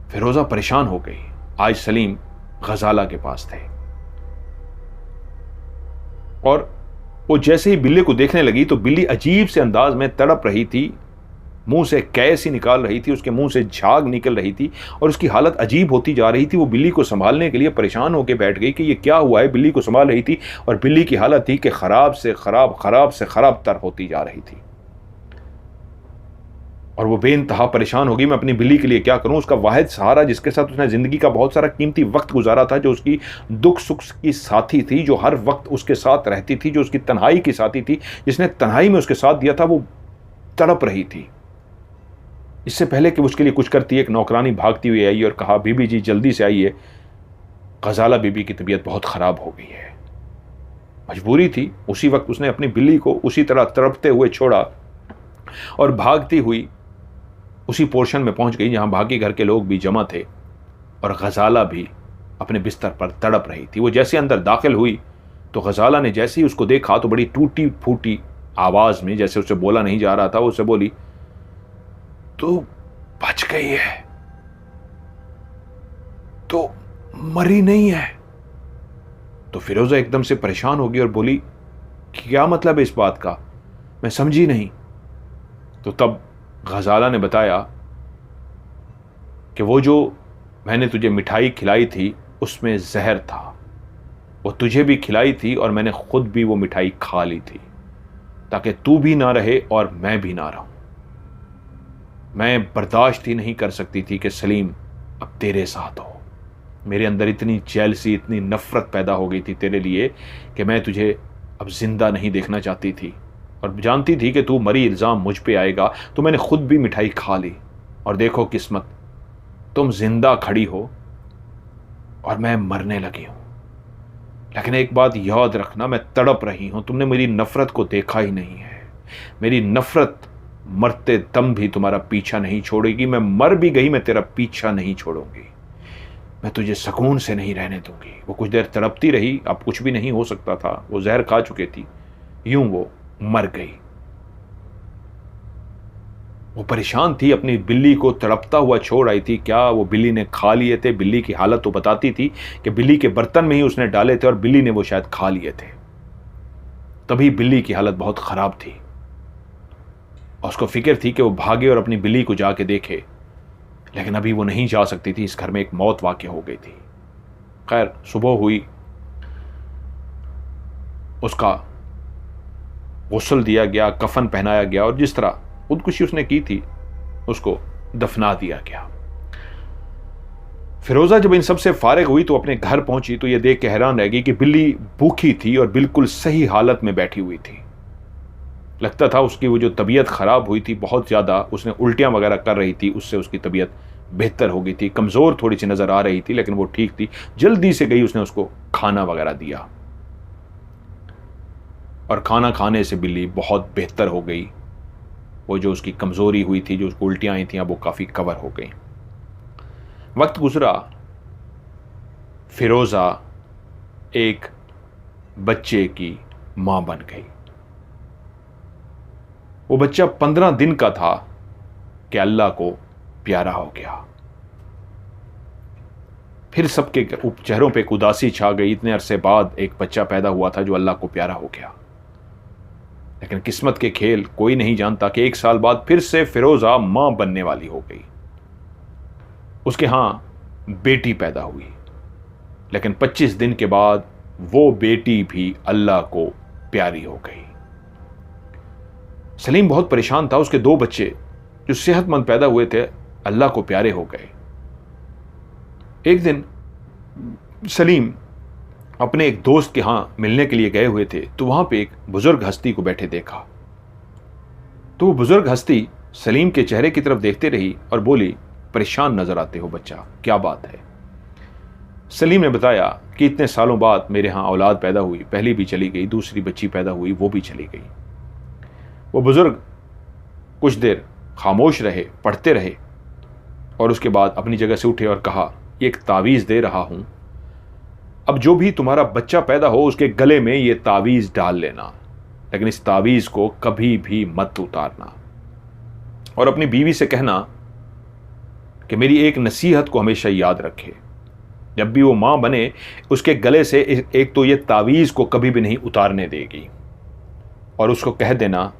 फिरोजा परेशान हो गई। आज सलीम गजाला के पास थे और वो जैसे ही बिल्ली को देखने लगी तो बिल्ली अजीब से अंदाज में तड़प रही थी, मुंह से कैसी निकाल रही थी, उसके मुंह से झाग निकल रही थी और उसकी हालत अजीब होती जा रही थी। वो बिल्ली को संभालने के लिए परेशान होकर बैठ गई कि ये क्या हुआ है। बिल्ली को संभाल रही थी और बिल्ली की हालत थी कि खराब से खराब, खराब से खराब तर होती जा रही थी और वो बेइंतहा परेशान होगी, मैं अपनी बिल्ली के लिए क्या करूं। उसका वाहिद सहारा, जिसके साथ उसने जिंदगी का बहुत सारा कीमती वक्त गुजारा था, जो उसकी दुख सुख की साथी थी, जो हर वक्त उसके साथ रहती थी, जो उसकी तन्हाई की साथी थी, जिसने तन्हाई में उसके साथ दिया था, वो तड़प रही थी। इससे पहले कि उसके लिए कुछ करती, एक नौकरानी भागती हुई आई और कहा बीबी जी जल्दी से आइए, गजाला बीबी की तबीयत बहुत खराब हो गई है। मजबूरी थी, उसी वक्त उसने अपनी बिल्ली को उसी तरह तड़पते हुए छोड़ा और भागती हुई उसी पोर्शन में पहुंच गई जहां बाकी घर के लोग भी जमा थे और गजाला भी अपने बिस्तर पर तड़प रही थी। वो जैसे अंदर दाखिल हुई तो गजाला ने जैसे ही उसको देखा तो बड़ी टूटी फूटी आवाज में, जैसे उससे बोला नहीं जा रहा था, वो उससे बोली तो बच गई है, तो मरी नहीं है। तो फिरोजा एकदम से परेशान हो गई और बोली क्या मतलब है इस बात का, मैं समझी नहीं। तो तब गजाला ने बताया कि वो जो मैंने तुझे मिठाई खिलाई थी उसमें जहर था, वो तुझे भी खिलाई थी और मैंने खुद भी वो मिठाई खा ली थी ताकि तू भी ना रहे और मैं भी ना रहूं। मैं बर्दाश्त ही नहीं कर सकती थी कि सलीम अब तेरे साथ हो। मेरे अंदर इतनी जेलसी, इतनी नफरत पैदा हो गई थी तेरे लिए कि मैं तुझे अब जिंदा नहीं देखना चाहती थी और जानती थी कि तू मरी इल्ज़ाम मुझ पे आएगा, तो मैंने खुद भी मिठाई खा ली और देखो किस्मत, तुम जिंदा खड़ी हो और मैं मरने लगी हूं। लेकिन एक बात याद रखना, मैं तड़प रही हूं, तुमने मेरी नफरत को देखा ही नहीं है। मेरी नफरत मरते दम भी तुम्हारा पीछा नहीं छोड़ेगी। मैं मर भी गई, मैं तेरा पीछा नहीं छोड़ूंगी। मैं तुझे सुकून से नहीं रहने दूंगी। वो कुछ देर तड़पती रही, अब कुछ भी नहीं हो सकता था, वो जहर खा चुकी थी, यूं वो मर गई। वो परेशान थी, अपनी बिल्ली को तड़पता हुआ छोड़ आई थी। क्या वो बिल्ली ने खा लिए थे? बिल्ली की हालत तो बताती थी कि बिल्ली के बर्तन में ही उसने डाले थे और बिल्ली ने वो शायद खा लिए थे। तभी बिल्ली की हालत बहुत खराब थी और उसको फिक्र थी कि वो भागे और अपनी बिल्ली को जाके देखे, लेकिन अभी वो नहीं जा सकती थी। इस घर में एक मौत वाक़ई हो गई थी। खैर सुबह हुई, उसका गुस्ल दिया गया, कफन पहनाया गया और जिस तरह खुदकुशी उसने की थी उसको दफना दिया गया। फिरोजा जब इन सब से फारिग हुई तो अपने घर पहुंची तो यह देख के हैरान रह गई कि बिल्ली भूखी थी और बिल्कुल सही हालत में बैठी हुई थी। लगता था उसकी वो जो तबीयत खराब हुई थी बहुत ज्यादा, उसने उल्टियां वगैरह कर रही थी, उससे उसकी तबीयत बेहतर हो गई थी। कमजोर थोड़ी सी नजर आ रही थी लेकिन वो ठीक थी। जल्दी से गई, उसने उसको खाना वगैरह दिया और खाना खाने से बिल्ली बहुत बेहतर हो गई। वो जो उसकी कमजोरी हुई थी, जो उसको उल्टियां आई थी, अब वो काफी कवर हो गई। वक्त गुजरा, फिरोजा एक बच्चे की मां बन गई। वो बच्चा 15 दिन का था कि अल्लाह को प्यारा हो गया। फिर सबके चेहरों पे एक उदासी छा गई। इतने अरसे बाद एक बच्चा पैदा हुआ था जो अल्लाह को प्यारा हो गया। लेकिन किस्मत के खेल कोई नहीं जानता कि 1 साल बाद फिर से फिरोजा मां बनने वाली हो गई। उसके यहां बेटी पैदा हुई, लेकिन 25 दिन के बाद वो बेटी भी अल्लाह को प्यारी हो गई। सलीम बहुत परेशान था। उसके 2 बच्चे जो सेहतमंद पैदा हुए थे अल्लाह को प्यारे हो गए। एक दिन सलीम अपने एक दोस्त के यहां मिलने के लिए गए हुए थे, तो वहां पे एक बुजुर्ग हस्ती को बैठे देखा। तो वो बुजुर्ग हस्ती सलीम के चेहरे की तरफ देखते रही और बोली, परेशान नजर आते हो बच्चा, क्या बात है? सलीम ने बताया कि इतने सालों बाद मेरे यहां औलाद पैदा हुई, पहली भी चली गई, दूसरी बच्ची पैदा हुई, वो भी चली गई। वो बुजुर्ग कुछ देर खामोश रहे, पढ़ते रहे और उसके बाद अपनी जगह से उठे और कहा, एक तावीज़ दे रहा हूं, अब जो भी तुम्हारा बच्चा पैदा हो उसके गले में ये तावीज़ डाल लेना, लेकिन इस तावीज़ को कभी भी मत उतारना और अपनी बीवी से कहना कि मेरी एक नसीहत को हमेशा याद रखे, जब भी वो मां बने उसके गले से एक तो ये तावीज़ को कभी भी नहीं उतारने देगी और उसको कह देना,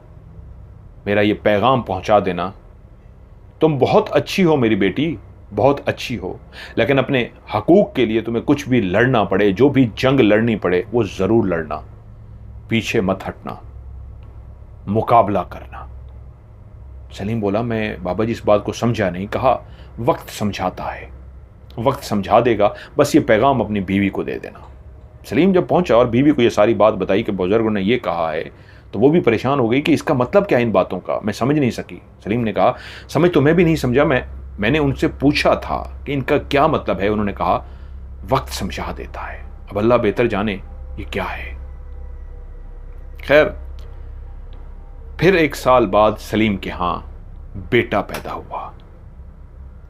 मेरा ये पैगाम पहुंचा देना, तुम बहुत अच्छी हो मेरी बेटी, बहुत अच्छी हो, लेकिन अपने हकूक के लिए तुम्हें कुछ भी लड़ना पड़े, जो भी जंग लड़नी पड़े वो जरूर लड़ना, पीछे मत हटना, मुकाबला करना। सलीम बोला, मैं बाबा जी इस बात को समझा नहीं। कहा, वक्त समझाता है, वक्त समझा देगा, बस ये पैगाम अपनी बीवी को दे देना। सलीम जब पहुंचा और बीवी को ये सारी बात बताई कि बुजुर्गों ने ये कहा है, तो वो भी परेशान हो गई कि इसका मतलब क्या है इन बातों का, मैं समझ नहीं सकी। सलीम ने कहा, समझ तो मैं भी नहीं समझा, मैंने उनसे पूछा था कि इनका क्या मतलब है। उन्होंने कहा, वक्त समझा देता है, अब अल्लाह बेहतर जाने ये क्या है। खैर, फिर 1 साल बाद सलीम के यहां बेटा पैदा हुआ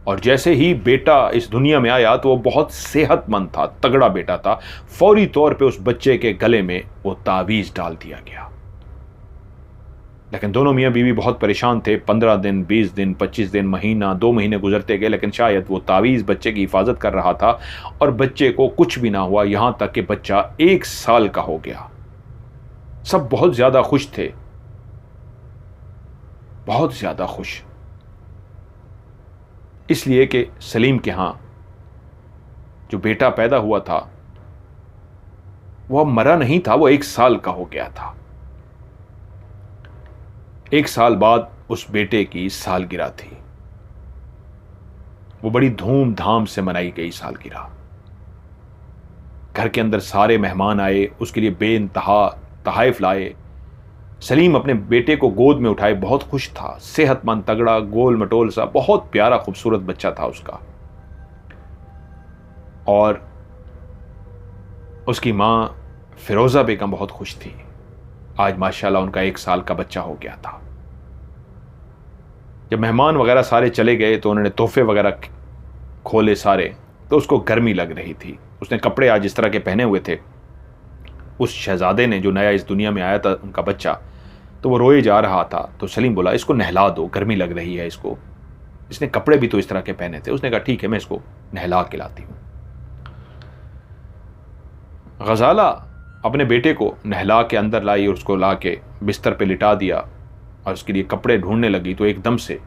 और जैसे ही बेटा इस दुनिया में आया तो वो बहुत सेहतमंद था, तगड़ा बेटा था। फौरी तौर पे उस बच्चे के गले में वो तावीज़ डाल दिया गया। लेकिन दोनों मियां बीवी बहुत परेशान थे। 15 दिन, 20 दिन, 25 दिन, महीना, 2 महीने गुजरते गए, लेकिन शायद वो तावीज़ बच्चे की हिफाजत कर रहा था और बच्चे को कुछ भी ना हुआ, यहां तक कि बच्चा 1 साल का हो गया। सब बहुत ज्यादा खुश थे, बहुत ज्यादा खुश, इसलिए कि सलीम के यहां जो बेटा पैदा हुआ था वह मरा नहीं था, वो 1 साल का हो गया था। 1 साल बाद उस बेटे की सालगिरह थी। वो बड़ी धूमधाम से मनाई गई सालगिरह। घर के अंदर सारे मेहमान आए, उसके लिए बेइंतहा तहाइफ लाए। सलीम अपने बेटे को गोद में उठाए, बहुत खुश था, सेहतमंद, तगड़ा, गोल मटोल सा, बहुत प्यारा खूबसूरत बच्चा था उसका। और उसकी मां फिरोजा बेगम बहुत खुश थी। आज माशाल्लाह उनका 1 साल का बच्चा हो गया था। जब मेहमान वगैरह सारे चले गए तो उन्होंने तोहफे वगैरह खोले सारे, तो उसको गर्मी लग रही थी। उसने कपड़े आज इस तरह के पहने हुए थे। उस शहजादे ने जो नया इस दुनिया में आया था, उनका बच्चा, तो वो रोए जा रहा था। तो सलीम बोला, इसको नहला दो, गर्मी लग रही है इसको, इसने कपड़े भी तो इस तरह के पहने थे। उसने कहा, ठीक है, मैं इसको नहला के लाती हूं। गजाला अपने बेटे को नहला के अंदर लाई और उसको ला के बिस्तर पे लिटा दिया और उसके लिए कपड़े ढूंढने लगी तो एकदम से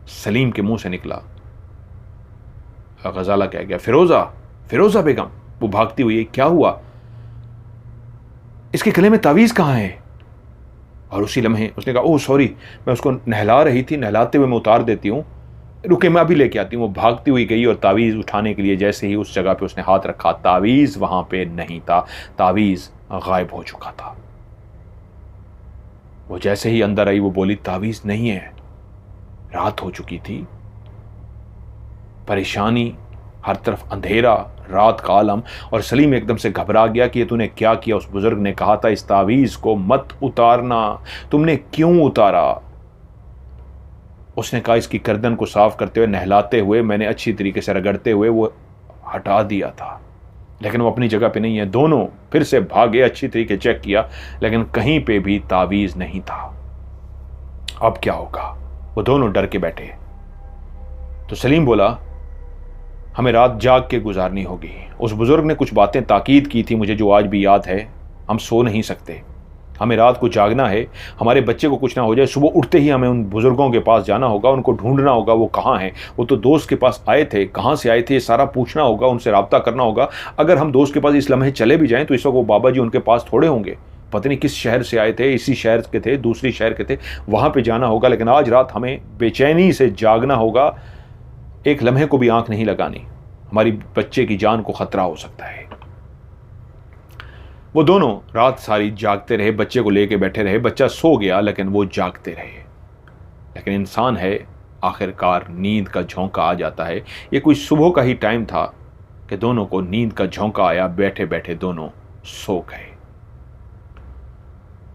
सलीम के मुंह से निकला, गजाला कह गया, फिरोजा, फिरोजा बेगम। वो भागती हुई, क्या हुआ, इसके गले में तावीज़ कहाँ है? और उसी लम्हे उसने कहा, ओह सॉरी, मैं उसको नहला रही थी, नहलाते हुए मैं उतार देती हूँ, रुके मैं अभी लेके आती हूँ। वो भागती हुई गई और तावीज़ उठाने के लिए जैसे ही उस जगह पे उसने हाथ रखा, तावीज़ वहां पे नहीं था, तावीज़ गायब हो चुका था। वो जैसे ही अंदर आई वो बोली, तावीज़ नहीं है, रात हो चुकी थी, परेशानी, हर तरफ अंधेरा, रात का आलम। और सलीम एकदम से घबरा गया कि ये तूने क्या किया? उस बुजुर्ग ने कहा था, इस तावीज़ को मत उतारना, तुमने क्यों उतारा? उसने कहा, इसकी गर्दन को साफ करते हुए, नहलाते हुए, मैंने अच्छी तरीके से रगड़ते हुए वो हटा दिया था, लेकिन वो अपनी जगह पे नहीं है। दोनों फिर से भागे, अच्छी तरीके चेक किया, लेकिन कहीं पे भी तावीज़ नहीं था। अब क्या होगा? वो दोनों डर के बैठे। तो सलीम बोला, हमें रात जाग के गुजारनी होगी। उस बुजुर्ग ने कुछ बातें ताकीद की थी मुझे, जो आज भी याद है। हम सो नहीं सकते, हमें रात को जागना है, हमारे बच्चे को कुछ ना हो जाए। सुबह उठते ही हमें उन बुजुर्गों के पास जाना होगा, उनको ढूंढना होगा, वो कहाँ हैं। वो तो दोस्त के पास आए थे, कहाँ से आए थे, ये सारा पूछना होगा, उनसे रब्ता करना होगा। अगर हम दोस्त के पास इस लम्हे चले भी जाएं तो इस वक्त वो बाबा जी उनके पास थोड़े होंगे, पता नहीं किस शहर से आए थे, इसी शहर के थे, दूसरी शहर के थे, वहाँ पे जाना होगा, लेकिन आज रात हमें बेचैनी से जागना होगा, एक लम्हे को भी आंख नहीं लगानी, हमारी बच्चे की जान को खतरा हो सकता है। वो दोनों रात सारी जागते रहे, बच्चे को लेके बैठे रहे। बच्चा सो गया लेकिन वो जागते रहे। लेकिन इंसान है, आखिरकार नींद का झोंका आ जाता है। ये कोई सुबह का ही टाइम था कि दोनों को नींद का झोंका आया, बैठे बैठे दोनों सो गए।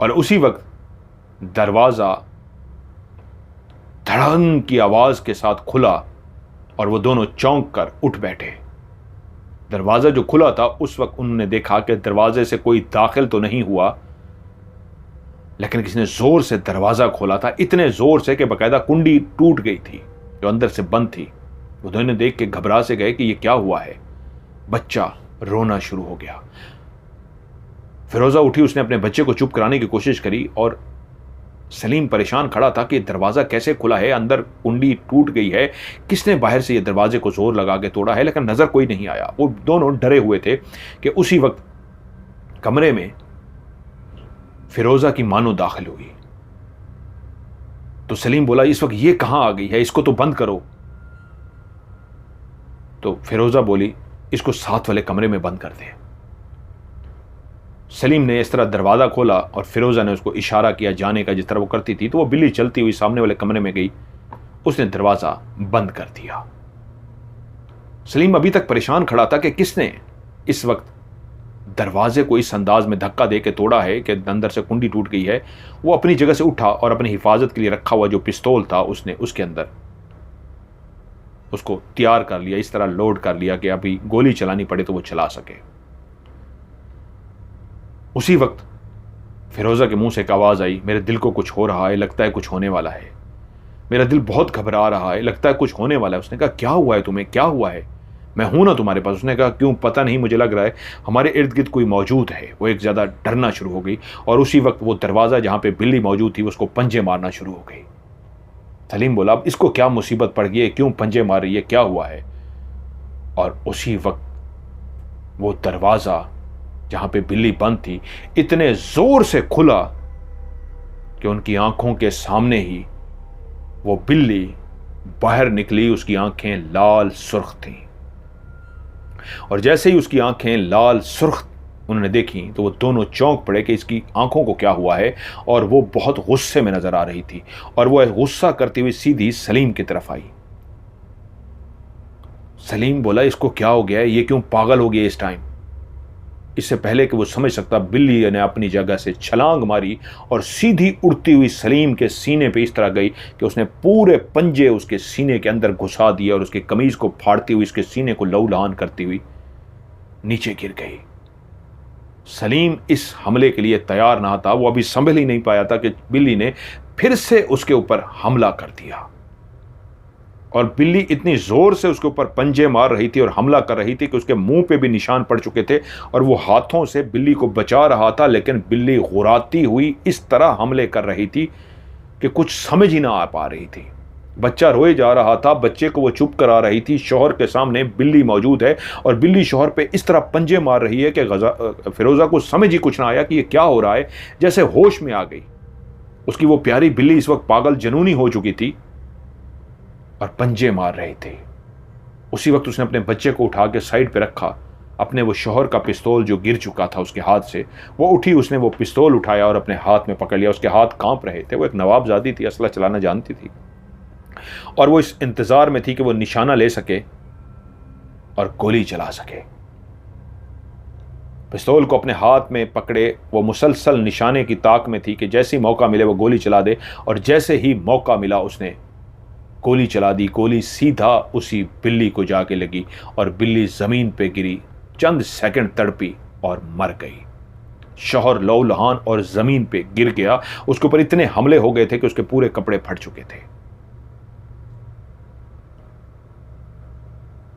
और उसी वक्त दरवाजा धड़ंग की आवाज के साथ खुला और वो दोनों चौंक कर उठ बैठे। दरवाजा जो खुला था उस वक्त उन्होंने देखा कि दरवाजे से कोई दाखिल तो नहीं हुआ, लेकिन किसी ने जोर से दरवाजा खोला था, इतने जोर से कि बकायदा कुंडी टूट गई थी जो अंदर से बंद थी। वो दोनों देख के घबरा से गए कि ये क्या हुआ है। बच्चा रोना शुरू हो गया। फिरोजा उठी, उसने अपने बच्चे को चुप कराने की कोशिश करी और सलीम परेशान खड़ा था कि दरवाजा कैसे खुला है, अंदर कुंडी टूट गई है, किसने बाहर से ये दरवाजे को जोर लगा के तोड़ा है, लेकिन नजर कोई नहीं आया। वो दोनों डरे हुए थे कि उसी वक्त कमरे में फिरोजा की मानो दाखिल हुई। तो सलीम बोला, इस वक्त ये कहां आ गई है, इसको तो बंद करो। तो फिरोजा बोली, इसको साथ वाले कमरे में बंद कर दे। सलीम ने इस तरह दरवाजा खोला और फिरोजा ने उसको इशारा किया जाने का, जिस तरह वो करती थी। तो वो बिल्ली चलती हुई सामने वाले कमरे में गई, उसने दरवाजा बंद कर दिया। सलीम अभी तक परेशान खड़ा था कि किसने इस वक्त दरवाजे को इस अंदाज में धक्का दे के तोड़ा है कि अंदर से कुंडी टूट गई है। वो अपनी जगह से उठा और अपनी हिफाजत के लिए रखा हुआ जो पिस्तौल था उसने उसके अंदर उसको तैयार कर लिया, इस तरह लोड कर लिया कि अभी गोली चलानी पड़े तो वो चला सके। उसी वक्त फिरोजा के मुंह से एक आवाज आई, मेरे दिल को कुछ हो रहा है, लगता है कुछ होने वाला है, मेरा दिल बहुत घबरा रहा है, लगता है कुछ होने वाला है। उसने कहा, क्या हुआ है तुम्हें, क्या हुआ है, मैं हूं ना तुम्हारे पास। उसने कहा, क्यों, पता नहीं, मुझे लग रहा है हमारे इर्द गिर्द कोई मौजूद है। वो एक ज्यादा डरना शुरू हो गई और उसी वक्त वो दरवाजा जहां पे बिल्ली मौजूद थी उसको पंजे मारना शुरू हो गई। सलीम बोला, अब इसको क्या मुसीबत पड़ गई है, क्यों पंजे मार रही है, क्या हुआ है। और उसी वक्त वो दरवाजा जहां पे बिल्ली बंद थी इतने जोर से खुला कि उनकी आंखों के सामने ही वो बिल्ली बाहर निकली। उसकी आंखें लाल सुर्ख थीं और जैसे ही उसकी आंखें लाल सुर्ख उन्होंने देखी तो वो दोनों चौंक पड़े कि इसकी आंखों को क्या हुआ है। और वो बहुत गुस्से में नजर आ रही थी और वो गुस्सा करती हुई सीधी सलीम की तरफ आई। सलीम बोला, इसको क्या हो गया है, ये क्यों पागल हो गया इस टाइम। इससे पहले कि वो समझ सकता, बिल्ली ने अपनी जगह से छलांग मारी और सीधी उड़ती हुई सलीम के सीने पे इस तरह गई कि उसने पूरे पंजे उसके सीने के अंदर घुसा दिए और उसकी कमीज को फाड़ती हुई उसके सीने को लहूलुहान करती हुई नीचे गिर गई। सलीम इस हमले के लिए तैयार ना था। वो अभी संभल ही नहीं पाया था कि बिल्ली ने फिर से उसके ऊपर हमला कर दिया और बिल्ली इतनी जोर से उसके ऊपर पंजे मार रही थी और हमला कर रही थी कि उसके मुंह पे भी निशान पड़ चुके थे और वो हाथों से बिल्ली को बचा रहा था। लेकिन बिल्ली गुर्राती हुई इस तरह हमले कर रही थी कि कुछ समझ ही ना आ पा रही थी। बच्चा रोए जा रहा था, बच्चे को वो चुप करा रही थी। शौहर के सामने बिल्ली मौजूद है और बिल्ली शौहर पे इस तरह पंजे मार रही है कि फिरोजा को समझ ही कुछ ना आया कि ये क्या हो रहा है। जैसे होश में आ गई। उसकी वो प्यारी बिल्ली इस वक्त पागल जनूनी हो चुकी थी और पंजे मार रहे थे। उसी वक्त उसने अपने बच्चे को उठा के साइड पे रखा। अपने वो शौहर का पिस्तौल जो गिर चुका था उसके हाथ से, वो उठी, उसने वो पिस्तौल उठाया और अपने हाथ में पकड़ लिया। उसके हाथ कांप रहे थे। वो एक नवाबजादी थी, असला चलाना जानती थी और वो इस इंतजार में थी कि वो निशाना ले सके और गोली चला सके। पिस्तौल को अपने हाथ में पकड़े वो मुसलसल निशाने की ताक में थी कि जैसे ही मौका मिले वो गोली चला दे। और जैसे ही मौका मिला उसने गोली चला दी। गोली सीधा उसी बिल्ली को जाके लगी और बिल्ली जमीन पे गिरी, चंद सेकंड तड़पी और मर गई। शौहर लहूलुहान और जमीन पे गिर गया। उसके ऊपर इतने हमले हो गए थे कि उसके पूरे कपड़े फट चुके थे।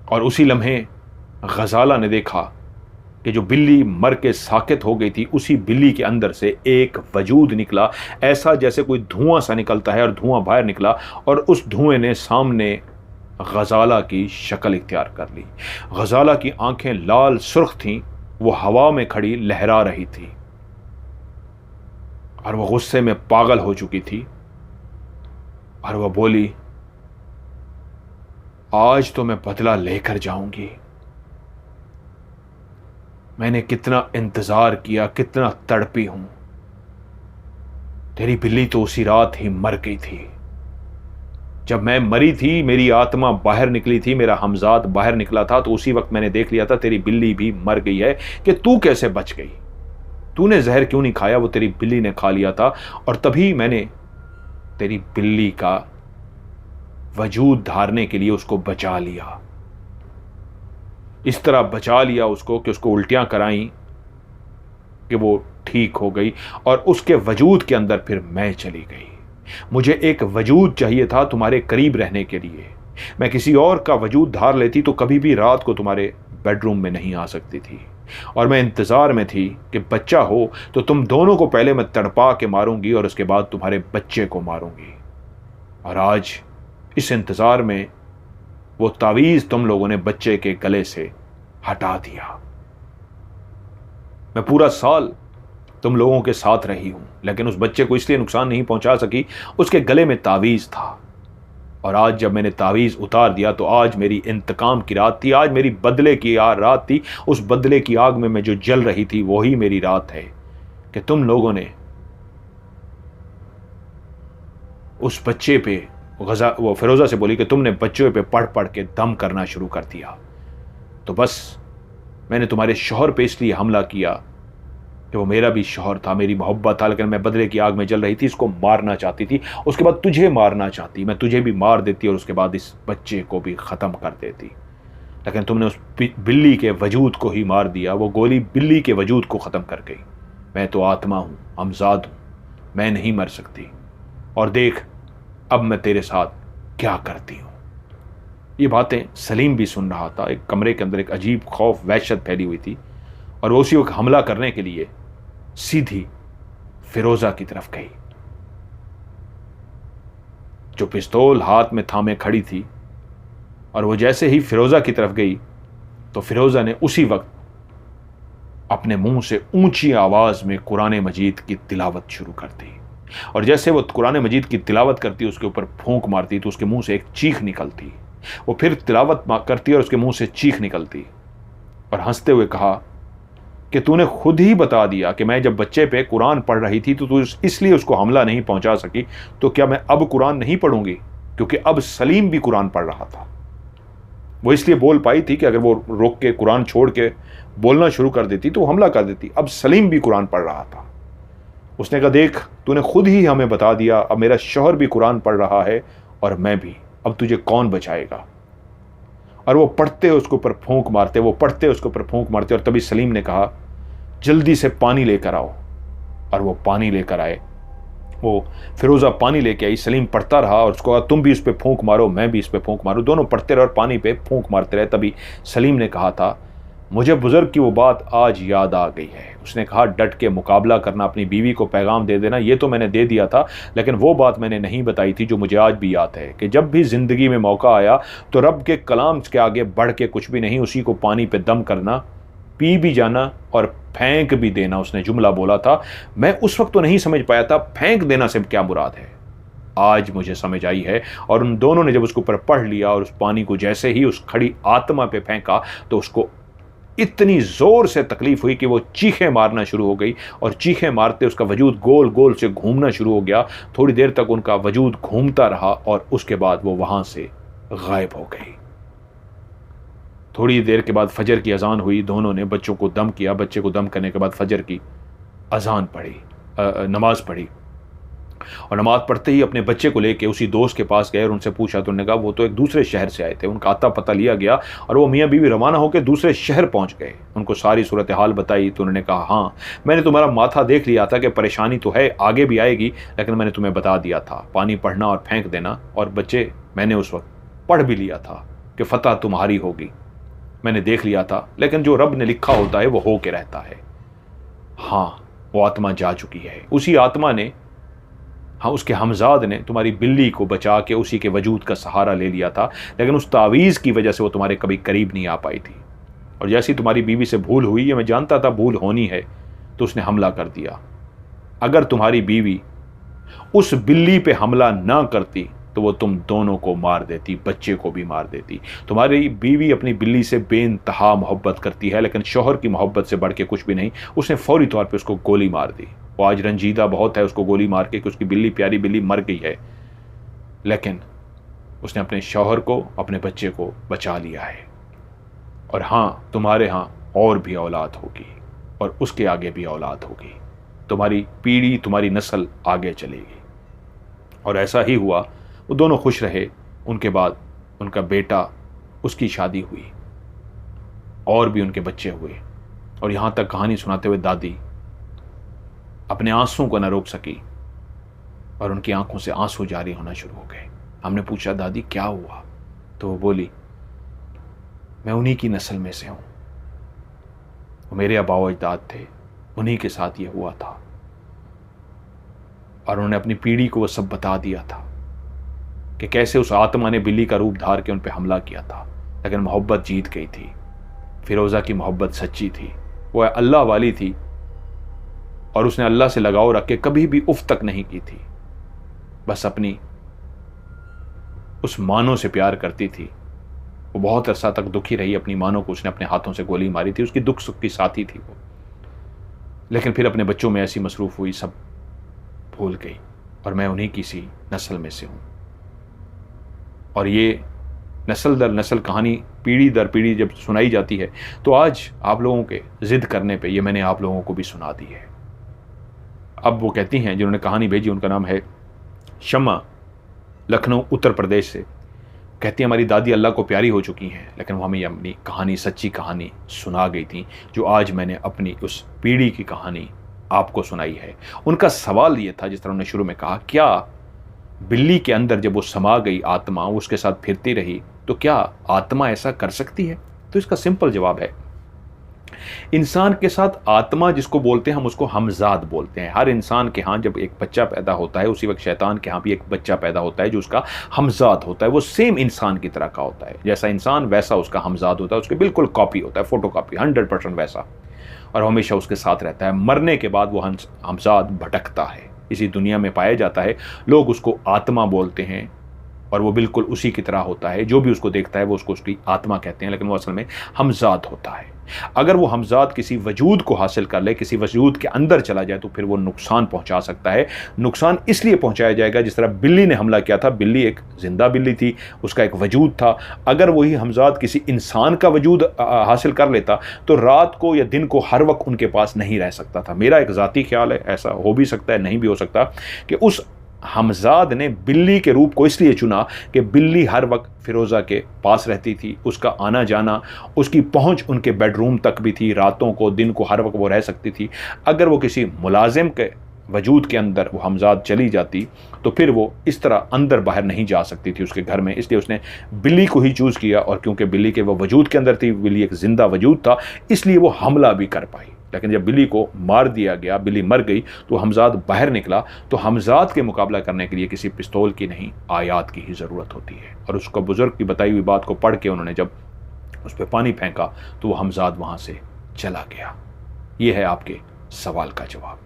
और उसी लम्हे गजाला ने देखा कि जो बिल्ली मर के साकित हो गई थी उसी बिल्ली के अंदर से एक वजूद निकला, ऐसा जैसे कोई धुआं सा निकलता है और धुआं बाहर निकला और उस धुएं ने सामने गजाला की शक्ल इख्तियार कर ली। गजाला की आंखें लाल सुर्ख थीं, वो हवा में खड़ी लहरा रही थी। और वो गुस्से में पागल हो चुकी थी और वह बोली, आज तो मैं बदला लेकर जाऊंगी। मैंने कितना इंतजार किया, कितना तड़पी हूं। तेरी बिल्ली तो उसी रात ही मर गई थी। जब मैं मरी थी, मेरी आत्मा बाहर निकली थी, मेरा हमजाद बाहर निकला था, तो उसी वक्त मैंने देख लिया था तेरी बिल्ली भी मर गई है कि तू कैसे बच गई। तूने जहर क्यों नहीं खाया, वो तेरी बिल्ली ने खा लिया था, और तभी मैंने तेरी बिल्ली का वजूद धारने के लिए उसको बचा लिया। इस तरह बचा लिया उसको कि उसको उल्टियां कराई कि वो ठीक हो गई, और उसके वजूद के अंदर फिर मैं चली गई। मुझे एक वजूद चाहिए था तुम्हारे करीब रहने के लिए। मैं किसी और का वजूद धार लेती तो कभी भी रात को तुम्हारे बेडरूम में नहीं आ सकती थी, और मैं इंतजार में थी कि बच्चा हो तो तुम दोनों को पहले मैं तड़पा के मारूंगी और उसके बाद तुम्हारे बच्चे को मारूंगी। और आज इस इंतजार में वो तावीज तुम लोगों ने बच्चे के गले से हटा दिया। मैं पूरा साल तुम लोगों के साथ रही हूं, लेकिन उस बच्चे को इसलिए नुकसान नहीं पहुंचा सकी, उसके गले में तावीज था। और आज जब मैंने तावीज उतार दिया तो आज मेरी इंतकाम की रात थी, आज मेरी बदले की रात थी। उस बदले की आग में मैं जो जल रही थी वही मेरी रात है कि तुम लोगों ने उस बच्चे पे वो फिरोजा से बोली कि तुमने बच्चों पे पढ़ पढ़ के दम करना शुरू कर दिया। तो बस मैंने तुम्हारे शौहर पे इसलिए हमला किया कि वो मेरा भी शौहर था, मेरी मोहब्बत था, लेकिन मैं बदले की आग में जल रही थी, इसको मारना चाहती थी। उसके बाद तुझे मारना चाहती, मैं तुझे भी मार देती और उसके बाद इस बच्चे को भी ख़त्म कर देती, लेकिन तुमने उस बिल्ली के वजूद को ही मार दिया। वो गोली बिल्ली के वजूद को ख़त्म कर गई। मैं तो आत्मा हूँ, हमजाद हूँ, मैं नहीं मर सकती। और देख अब मैं तेरे साथ क्या करती हूँ। ये बातें सलीम भी सुन रहा था। एक कमरे के अंदर एक अजीब खौफ, वहशत फैली हुई थी, और वो उसी वक्त हमला करने के लिए सीधी फिरोजा की तरफ गई, जो पिस्तौल हाथ में थामे खड़ी थी। और वो जैसे ही फिरोजा की तरफ गई तो फिरोजा ने उसी वक्त अपने मुंह से ऊंची आवाज में कुरान मजीद की तिलावत शुरू कर दी। और जैसे वो कुरान मजीद की तिलावत करती, उसके ऊपर फूंक मारती तो उसके मुंह से एक चीख निकलती। वो फिर तिलावत करती और उसके मुंह से चीख निकलती, और हंसते हुए कहा कि तूने खुद ही बता दिया कि मैं जब बच्चे पे कुरान पढ़ रही थी तो तू इसलिए उसको हमला नहीं पहुंचा सकी, तो क्या मैं अब कुरान नहीं पढ़ूंगी? क्योंकि अब सलीम भी कुरान पढ़ रहा था। वो इसलिए बोल पाई थी कि अगर वो रोक के कुरान छोड़ के बोलना शुरू कर देती तो वो हमला कर देती। अब सलीम भी कुरान पढ़ रहा था। उसने कहा, देख तूने खुद ही हमें बता दिया, अब मेरा शौहर भी कुरान पढ़ रहा है और मैं भी, अब तुझे कौन बचाएगा? और वो पढ़ते उसके ऊपर फूंक मारते, वो पढ़ते उसके ऊपर फूंक मारते। और तभी सलीम ने कहा, जल्दी से पानी लेकर आओ। और वो पानी लेकर आए। वो फिरोजा पानी लेके आई। सलीम पढ़ता रहा और उसको कहा, तुम भी इस पे फूंक मारो, मैं भी इस पे फूंक मारूं। दोनों पढ़ते रहे और पानी पे फूंक मारते रहे। तभी सलीम ने कहा था, मुझे बुजुर्ग की वो बात आज याद आ गई है। उसने कहा, डट के मुकाबला करना, अपनी बीवी को पैगाम दे देना, ये तो मैंने दे दिया था, लेकिन वो बात मैंने नहीं बताई थी जो मुझे आज भी याद है कि जब भी ज़िंदगी में मौका आया तो रब के कलाम के आगे बढ़ के कुछ भी नहीं, उसी को पानी पे दम करना, पी भी जाना और फेंक भी देना। उसने जुमला बोला था। मैं उस वक्त तो नहीं समझ पाया था फेंक देना से क्या मुराद है। आज मुझे समझ आई है। और उन दोनों ने जब उसके ऊपर पढ़ लिया और उस पानी को जैसे ही उस खड़ी आत्मा पे फेंका तो उसको इतनी जोर से तकलीफ हुई कि वो चीखें मारना शुरू हो गई, और चीखें मारते उसका वजूद गोल गोल से घूमना शुरू हो गया। थोड़ी देर तक उनका वजूद घूमता रहा और उसके बाद वो वहां से गायब हो गई। थोड़ी देर के बाद फजर की अजान हुई। दोनों ने बच्चों को दम किया। बच्चे को दम करने के बाद फजर की अजान पढ़ी, नमाज पढ़ी, और नमाज पढ़ते ही अपने बच्चे को लेके उसी दोस्त के पास गए और उनसे पूछा। तो उन्होंने कहा वो तो एक दूसरे शहर से आए थे। उनका आता पता लिया गया और वो मियाँ बीवी रवाना होकर दूसरे शहर पहुंच गए। उनको सारी सूरत हाल बताई तो उन्होंने कहा, हाँ मैंने तुम्हारा माथा देख लिया था कि परेशानी तो है, आगे भी आएगी, लेकिन मैंने तुम्हें बता दिया था पानी पढ़ना और फेंक देना। और बच्चे, मैंने उस वक्त पढ़ भी लिया था कि फतह तुम्हारी होगी, मैंने देख लिया था, लेकिन जो रब ने लिखा होता है वो हो के रहता है। हाँ वो आत्मा जा चुकी है। उसी आत्मा ने, हाँ उसके हमजाद ने तुम्हारी बिल्ली को बचा के उसी के वजूद का सहारा ले लिया था, लेकिन उस तावीज़ की वजह से वो तुम्हारे कभी करीब नहीं आ पाई थी। और जैसी तुम्हारी बीवी से भूल हुई, ये मैं जानता था भूल होनी है, तो उसने हमला कर दिया। अगर तुम्हारी बीवी उस बिल्ली पे हमला ना करती तो वो तुम दोनों को मार देती, बच्चे को भी मार देती। तुम्हारी बीवी अपनी बिल्ली से बेइंतहा मोहब्बत करती है, लेकिन शौहर की मोहब्बत से बढ़ के कुछ भी नहीं। उसने फौरी तौर पे उसको गोली मार दी। वो आज रंजीदा बहुत है उसको गोली मार के कि उसकी बिल्ली, प्यारी बिल्ली मर गई है, लेकिन उसने अपने शौहर को, अपने बच्चे को बचा लिया है। और हाँ, तुम्हारे यहाँ और भी औलाद होगी और उसके आगे भी औलाद होगी। तुम्हारी पीढ़ी, तुम्हारी नस्ल आगे चलेगी। और ऐसा ही हुआ। वो दोनों खुश रहे। उनके बाद उनका बेटा, उसकी शादी हुई और भी उनके बच्चे हुए। और यहाँ तक कहानी सुनाते हुए दादी अपने आंसुओं को न रोक सकी और उनकी आंखों से आंसू जारी होना शुरू हो गए। हमने पूछा, दादी क्या हुआ? तो वो बोली, मैं उन्हीं की नस्ल में से हूं। वो मेरे आबाओ अजदाद थे, उन्हीं के साथ ये हुआ था। और उन्होंने अपनी पीढ़ी को वो सब बता दिया था कि कैसे उस आत्मा ने बिल्ली का रूप धार के उन पर हमला किया था, लेकिन मोहब्बत जीत गई थी। फिरोज़ा की मोहब्बत सच्ची थी, वो अल्लाह वाली थी और उसने अल्लाह से लगाव रख के कभी भी उफ तक नहीं की थी। बस अपनी उस मानो से प्यार करती थी। वो बहुत अरसा तक दुखी रही अपनी मानो को, उसने अपने हाथों से गोली मारी थी। उसकी दुख सुख की साथी थी वो, लेकिन फिर अपने बच्चों में ऐसी मसरूफ़ हुई, सब भूल गई। और मैं उन्हीं की सी नस्ल में से हूँ। और ये नस्ल दर नस्ल कहानी, पीढ़ी दर पीढ़ी जब सुनाई जाती है, तो आज आप लोगों के ज़िद करने पे ये मैंने आप लोगों को भी सुना दी है। अब वो कहती हैं, जिन्होंने कहानी भेजी, उनका नाम है शम्मा, लखनऊ उत्तर प्रदेश से। कहती हैं, हमारी दादी अल्लाह को प्यारी हो चुकी हैं, लेकिन वो हमें अपनी कहानी, सच्ची कहानी सुना गई थी, जो आज मैंने अपनी उस पीढ़ी की कहानी आपको सुनाई है। उनका सवाल ये था, जिस तरह उन्होंने शुरू में कहा, क्या बिल्ली के अंदर जब वो समा गई आत्मा, उसके साथ फिरती रही, तो क्या आत्मा ऐसा कर सकती है? तो इसका सिंपल जवाब है, इंसान के साथ आत्मा जिसको बोलते हैं, हम उसको हमजाद बोलते हैं। हर इंसान के यहाँ जब एक बच्चा पैदा होता है, उसी वक्त शैतान के यहाँ भी एक बच्चा पैदा होता है जो उसका हमजाद होता है। वो सेम इंसान की तरह का होता है, जैसा इंसान वैसा उसका हमजाद होता है, उसके बिल्कुल कॉपी होता है, फोटो कॉपी, 100% वैसा, और हमेशा उसके साथ रहता है। मरने के बाद वो हमजाद भटकता है, इसी दुनिया में पाया जाता है। लोग उसको आत्मा बोलते हैं और वो बिल्कुल उसी की तरह होता है। जो भी उसको देखता है वो उसको उसकी आत्मा कहते हैं, लेकिन वो असल में हमजाद होता है। अगर वो हमजाद किसी वजूद को हासिल कर ले, किसी वजूद के अंदर चला जाए, तो फिर वो नुकसान पहुंचा सकता है। नुकसान इसलिए पहुंचाया जाएगा, जिस तरह बिल्ली ने हमला किया था। बिल्ली एक जिंदा बिल्ली थी, उसका एक वजूद था। अगर वही हमजाद किसी इंसान का वजूद हासिल कर लेता, तो रात को या दिन को हर वक्त उनके पास नहीं रह सकता था। मेरा एक ज़ाती ख्याल है, ऐसा हो भी सकता है, नहीं भी हो सकता, कि उस हमजाद ने बिल्ली के रूप को इसलिए चुना कि बिल्ली हर वक्त फिरोज़ा के पास रहती थी, उसका आना जाना, उसकी पहुंच उनके बेडरूम तक भी थी। रातों को, दिन को, हर वक्त वो रह सकती थी। अगर वो किसी मुलाजिम के वजूद के अंदर वो हमजाद चली जाती, तो फिर वो इस तरह अंदर बाहर नहीं जा सकती थी उसके घर में। इसलिए उसने बिल्ली को ही चूज़ किया, और क्योंकि बिल्ली के वो वजूद के अंदर थी, बिल्ली एक जिंदा वजूद था, इसलिए वो हमला भी कर पाई। लेकिन जब बिल्ली को मार दिया गया, बिल्ली मर गई, तो हमजाद बाहर निकला। तो हमजाद के मुकाबला करने के लिए किसी पिस्तौल की नहीं, आयात की ही ज़रूरत होती है। और उसको बुजुर्ग की बताई हुई बात को पढ़ के उन्होंने जब उस पर पानी फेंका, तो वो हमजाद वहाँ से चला गया। ये है आपके सवाल का जवाब।